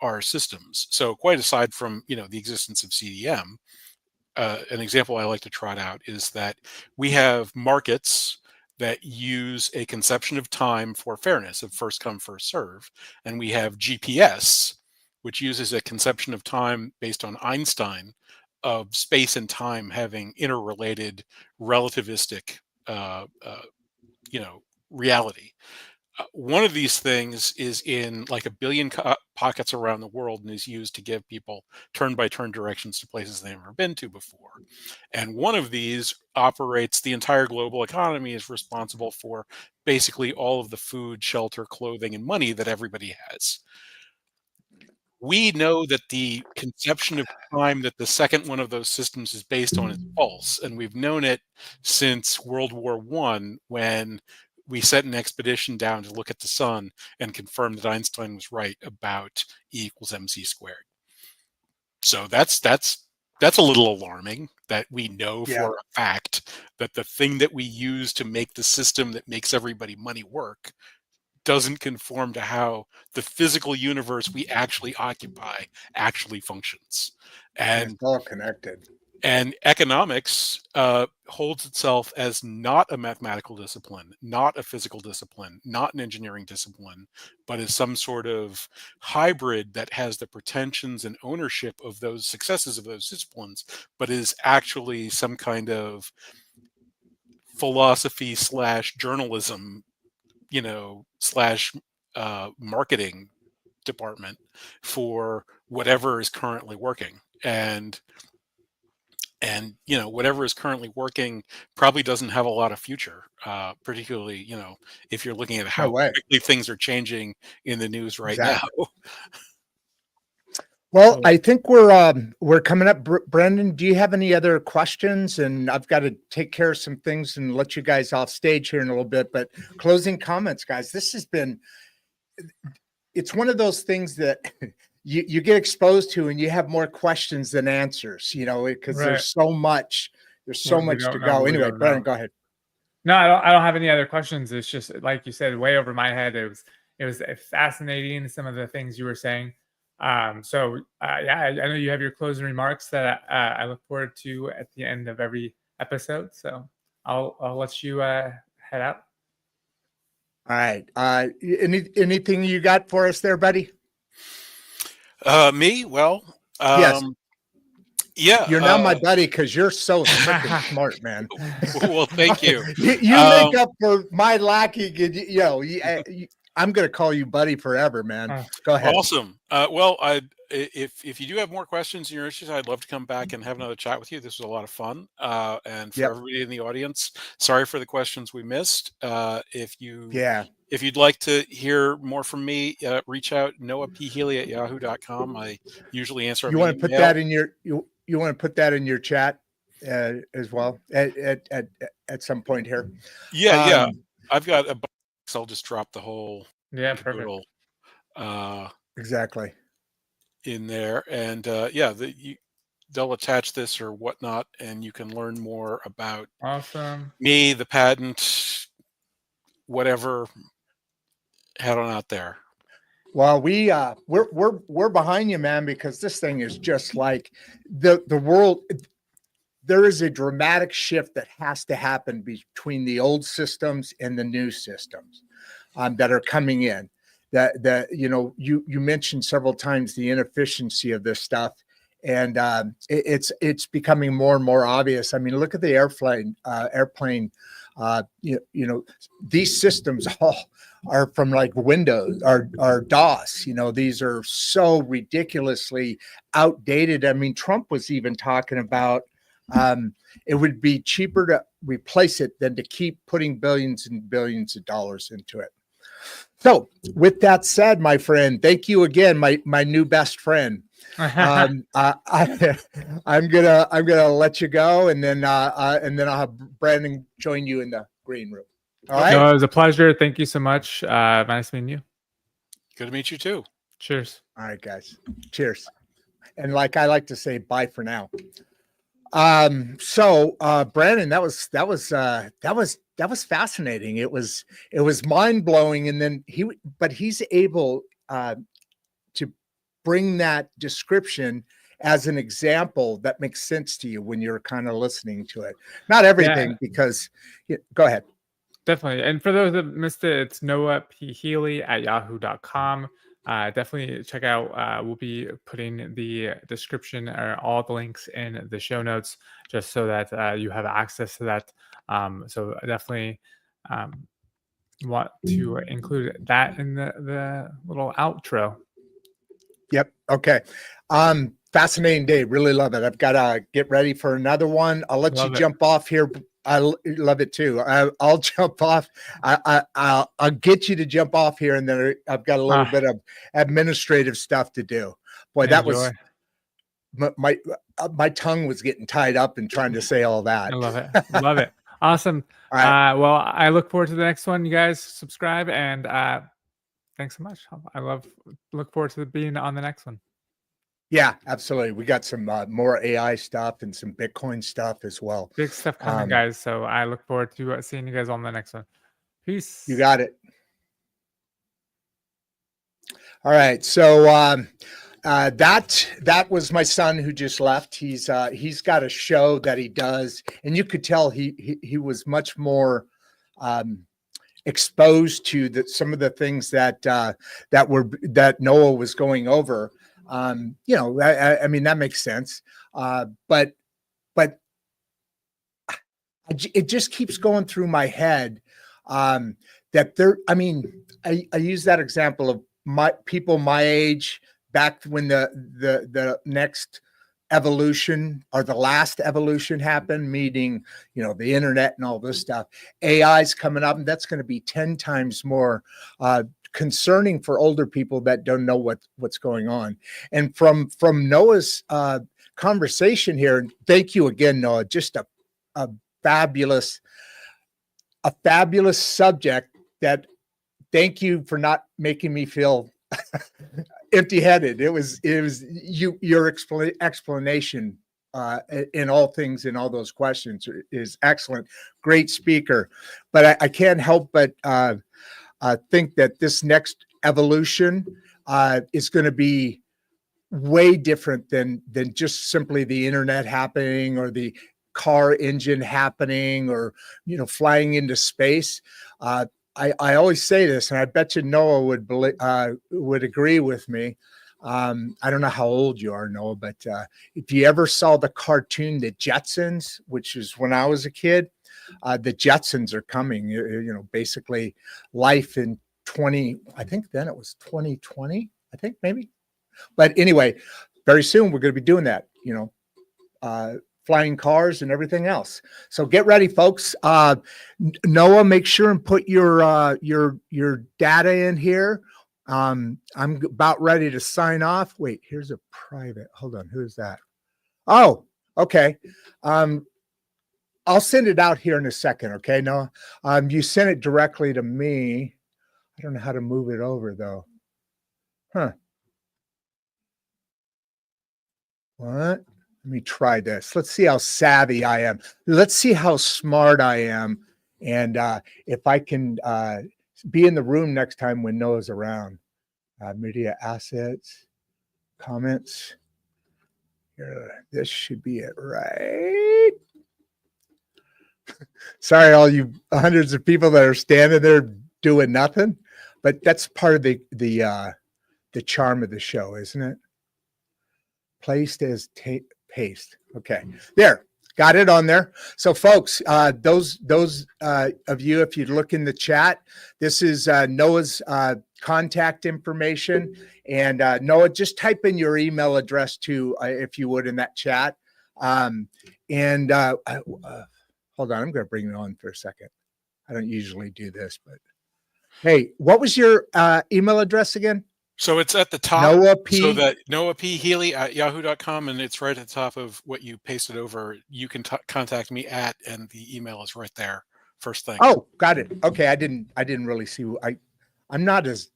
Speaker 3: our systems. So quite aside from, the existence of CDM, an example I like to trot out is that we have markets that use a conception of time for fairness, of first come, first serve. And we have GPS, which uses a conception of time based on Einstein of space and time having interrelated relativistic, reality. One of these things is in like a billion pockets around the world and is used to give people turn-by-turn directions to places they've never been to before. And one of these operates the entire global economy, is responsible for basically all of the food, shelter, clothing, and money that everybody has. We know that the conception of time that the second one of those systems is based on is false, and we've known it since World War I, when we sent an expedition down to look at the sun and confirm that Einstein was right about E equals mc squared. So that's a little alarming that we know
Speaker 1: Yeah.
Speaker 3: for a fact that the thing that we use to make the system that makes everybody money work doesn't conform to how the physical universe we actually occupy actually functions.
Speaker 1: It's
Speaker 3: And
Speaker 1: all connected.
Speaker 3: economics holds itself as not a mathematical discipline, not a physical discipline, not an engineering discipline, but as some sort of hybrid that has the pretensions and ownership of those successes of those disciplines, but is actually some kind of philosophy / journalism, / marketing department for whatever is currently working. And whatever is currently working probably doesn't have a lot of future, particularly if you're looking at
Speaker 1: No
Speaker 3: how
Speaker 1: way.
Speaker 3: quickly things are changing in the news right
Speaker 1: Exactly.
Speaker 3: now.
Speaker 1: Well, I think we're coming up. Brendan, do you have any other questions? And I've got to take care of some things and let you guys off stage here in a little bit. But closing comments, guys. This has been. It's one of those things that you get exposed to, and you have more questions than answers. Because
Speaker 2: Right.
Speaker 1: there's so much. There's so
Speaker 2: We
Speaker 1: much
Speaker 2: don't
Speaker 1: to
Speaker 2: know,
Speaker 1: go.
Speaker 2: we
Speaker 1: Anyway,
Speaker 2: don't
Speaker 1: Brendan,
Speaker 2: know.
Speaker 1: go ahead.
Speaker 2: No, I don't have any other questions. It's just like you said, way over my head. It was fascinating, some of the things you were saying. So I know you have your closing remarks that I look forward to at the end of every episode. So I'll let you head out.
Speaker 1: All right. Anything you got for us there, buddy?
Speaker 3: Me? Well,
Speaker 1: Yes.
Speaker 3: yeah.
Speaker 1: You're now my buddy because you're so freaking smart, man.
Speaker 3: Well, thank you.
Speaker 1: You make up for my lacking. I'm going to call you buddy forever, man. Go ahead.
Speaker 3: Awesome. Well, if you do have more questions and you're interested, I'd love to come back and have another chat with you. This was a lot of fun. And for everybody in the audience, sorry for the questions we missed. If you'd like to hear more from me, reach out, noahphealy@yahoo.com. I usually answer.
Speaker 1: You want to put that in your you want to put that in your chat as well at some point here.
Speaker 3: Yeah. I've got a box. I'll just drop the whole
Speaker 2: perfect.
Speaker 1: Exactly
Speaker 3: in there, and they'll attach this or whatnot, and you can learn more about me, the patent, whatever. Head on out there.
Speaker 1: Well, we're behind you, man, because this thing is just like the world. There is a dramatic shift that has to happen between the old systems and the new systems that are coming in. That you mentioned several times the inefficiency of this stuff, and it's becoming more and more obvious. I mean, look at the airplane. These systems all are from like Windows or DOS. These are so ridiculously outdated. I mean, Trump was even talking about it would be cheaper to replace it than to keep putting billions and billions of dollars into it. So with that said, my friend, thank you again, my new best friend. I'm gonna let you go, and then I'll have Brandon join you in the green room. All right.
Speaker 2: No, it was a pleasure. Thank you so much. Nice meeting you.
Speaker 3: Good to meet you too.
Speaker 2: Cheers.
Speaker 1: All right, guys. Cheers. And like I like to say, bye for now. So Brandon, that was fascinating. It was mind blowing. And then he's able to bring that description as an example that makes sense to you when you're kind of listening to it. Not everything, because go ahead.
Speaker 2: Definitely. And for those that missed it, it's Noah P. Healy at yahoo.com. Definitely check out. We'll be putting the description or all the links in the show notes just so that you have access to that. So definitely want to include that in the little outro.
Speaker 1: Yep. Okay. Fascinating day. Really love it. I've got to get ready for another one. I'll let you jump off here. I love it too. I'll jump off. I'll get you to jump off here, and then I've got a little bit of administrative stuff to do. Boy, that was my tongue was getting tied up and trying to say all that.
Speaker 2: I love it. Love it. Awesome.
Speaker 1: All right.
Speaker 2: Well, I look forward to the next one. You guys subscribe, and thanks so much. I look forward to being on the next one.
Speaker 1: Yeah, absolutely. We got some more AI stuff and some Bitcoin stuff as well.
Speaker 2: Big stuff coming, guys. So I look forward to seeing you guys on the next one. Peace.
Speaker 1: You got it. All right. So that was my son who just left. He's got a show that he does, and you could tell he was much more exposed to some of the things that Noah was going over. I mean, that makes sense. But it just keeps going through my head that I use that example of people my age back when the next evolution or the last evolution happened, meaning, the internet and all this stuff. AI's coming up, and that's going to be 10 times more concerning for older people that don't know what's going on. And from Noah's conversation here, and thank you again, Noah, just a fabulous subject. That thank you for not making me feel empty-headed. It was your explanation in all things, in all those questions is excellent. Great speaker. But I can't help but think that this next evolution is going to be way different than just simply the internet happening or the car engine happening or flying into space. I always say this, and I bet you Noah would agree with me. I don't know how old you are, Noah, but if you ever saw the cartoon The Jetsons, which is when I was a kid, the Jetsons are coming. Basically life in I think then it was 2020, I think maybe. But anyway, very soon we're going to be doing that. Flying cars and everything else. So get ready, folks. Noah, make sure and put your data in here. I'm about ready to sign off. Wait, here's a private. Hold on, who's that? Oh, okay. I'll send it out here in a second. Okay, Noah. You sent it directly to me. I don't know how to move it over though. Huh. What? Let me try this. Let's see how savvy I am. Let's see how smart I am. And if I can be in the room next time when Noah's around. Media assets, comments. Here, this should be it, right? Sorry, all you hundreds of people that are standing there doing nothing. But that's part of the charm of the show, isn't it? Placed as paste. Okay, there, got it on there. So, folks, those of you, if you look in the chat, this is Noah's contact information. And Noah, just type in your email address too, if you would, in that chat. Hold on, I'm going to bring it on for a second. I don't usually do this, but hey, what was your email address again?
Speaker 3: So it's at the top.
Speaker 1: Noah P.
Speaker 3: So that Noah P. Healy at yahoo.com, and it's right at the top of what you pasted over. You can contact me at, and the email is right there first thing.
Speaker 1: Oh, got it. Okay, I didn't really see. I'm not as.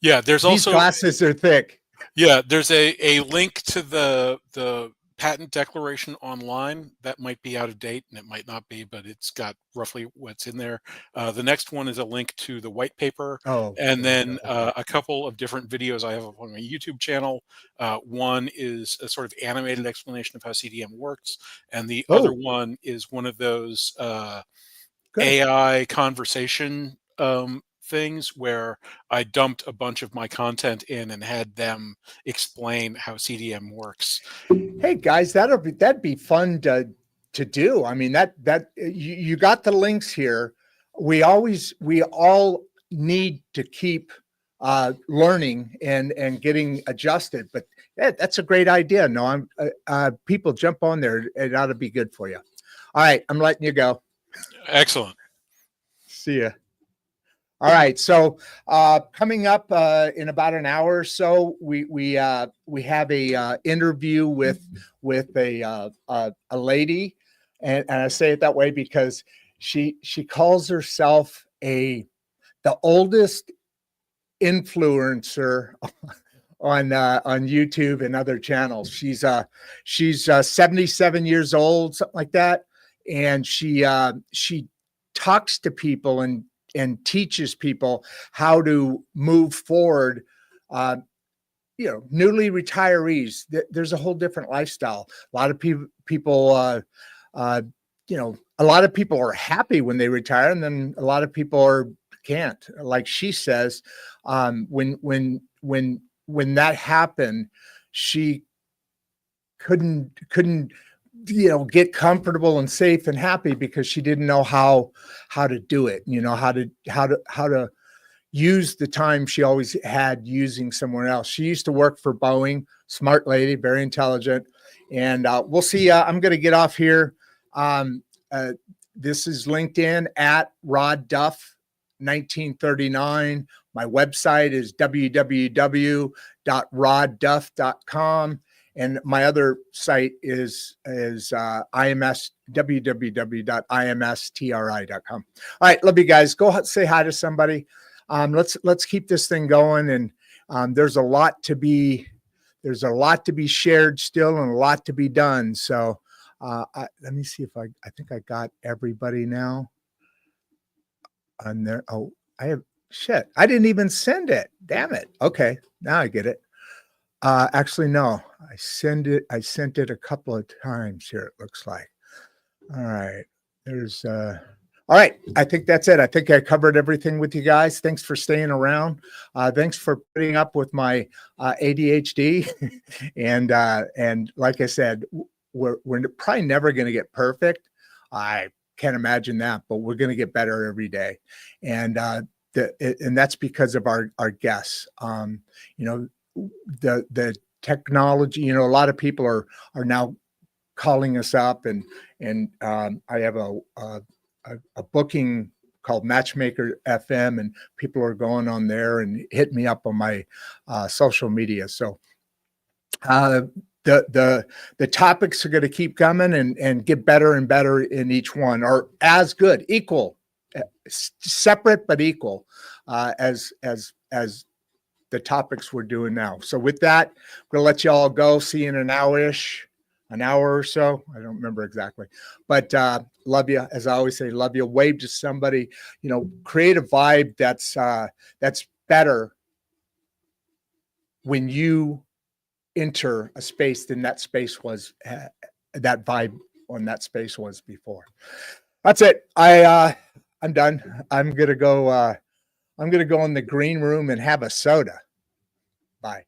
Speaker 3: Yeah, there's
Speaker 1: These
Speaker 3: also
Speaker 1: glasses are thick.
Speaker 3: Yeah, there's a link to the patent declaration online. That might be out of date, and it might not be, but it's got roughly what's in there. The next one is a link to the white paper,
Speaker 1: Oh,
Speaker 3: and then
Speaker 1: okay.
Speaker 3: a couple of different videos I have up on my YouTube channel. One is a sort of animated explanation of how CDM works, and the other
Speaker 1: Oh,
Speaker 3: one is one of those
Speaker 1: good.
Speaker 3: AI conversation things where I dumped a bunch of my content in and had them explain how CDM works.
Speaker 1: Hey guys, that'd be fun to do. I mean, that you got the links here. We all need to keep learning and getting adjusted. But yeah, that's a great idea. No, people jump on there. It ought to be good for you. All right, I'm letting you go.
Speaker 3: Excellent.
Speaker 1: See ya. All right, so coming up in about an hour or so, we have a interview with a lady, and I say it that way because she calls herself the oldest influencer on YouTube and other channels. She's 77 years old, something like that, and she talks to people and teaches people how to move forward. Newly retirees, there's a whole different lifestyle. A lot of people a lot of people are happy when they retire, and then a lot of people can't. Like she says, when that happened, she couldn't get comfortable and safe and happy because she didn't know how to do it, how to use the time she always had using somewhere else. She used to work for Boeing, smart lady, very intelligent. And we'll see. I'm going to get off here. This is LinkedIn at Rod Duff 1939. My website is www.rodduff.com. And my other site is IMS, www.imstri.com. All right, love you guys. Go say hi to somebody. Let's keep this thing going. And there's a lot to be shared still, and a lot to be done. So let me see if I think I got everybody now on there. Oh, I have shit. I didn't even send it. Damn it. Okay, now I get it. Actually, no, I sent it a couple of times here, it looks like. All right. All right. I think that's it. I think I covered everything with you guys. Thanks for staying around. Thanks for putting up with my ADHD. and like I said, we're probably never going to get perfect. I can't imagine that, but we're going to get better every day. And that's because of our guests. The technology, a lot of people are now calling us up, and I have a booking called Matchmaker FM, and people are going on there and hit me up on my social media. So the topics are going to keep coming and get better and better in each one, or as good, equal, separate but equal as the topics we're doing now. So with that, I'm going to let you all go. See you in an hour or so. I don't remember exactly, but love you. As I always say, love you. Wave to somebody, create a vibe that's better when you enter a space than that space was, that vibe on that space was before. That's it. I'm done. I'm going to go in the green room and have a soda. Bye.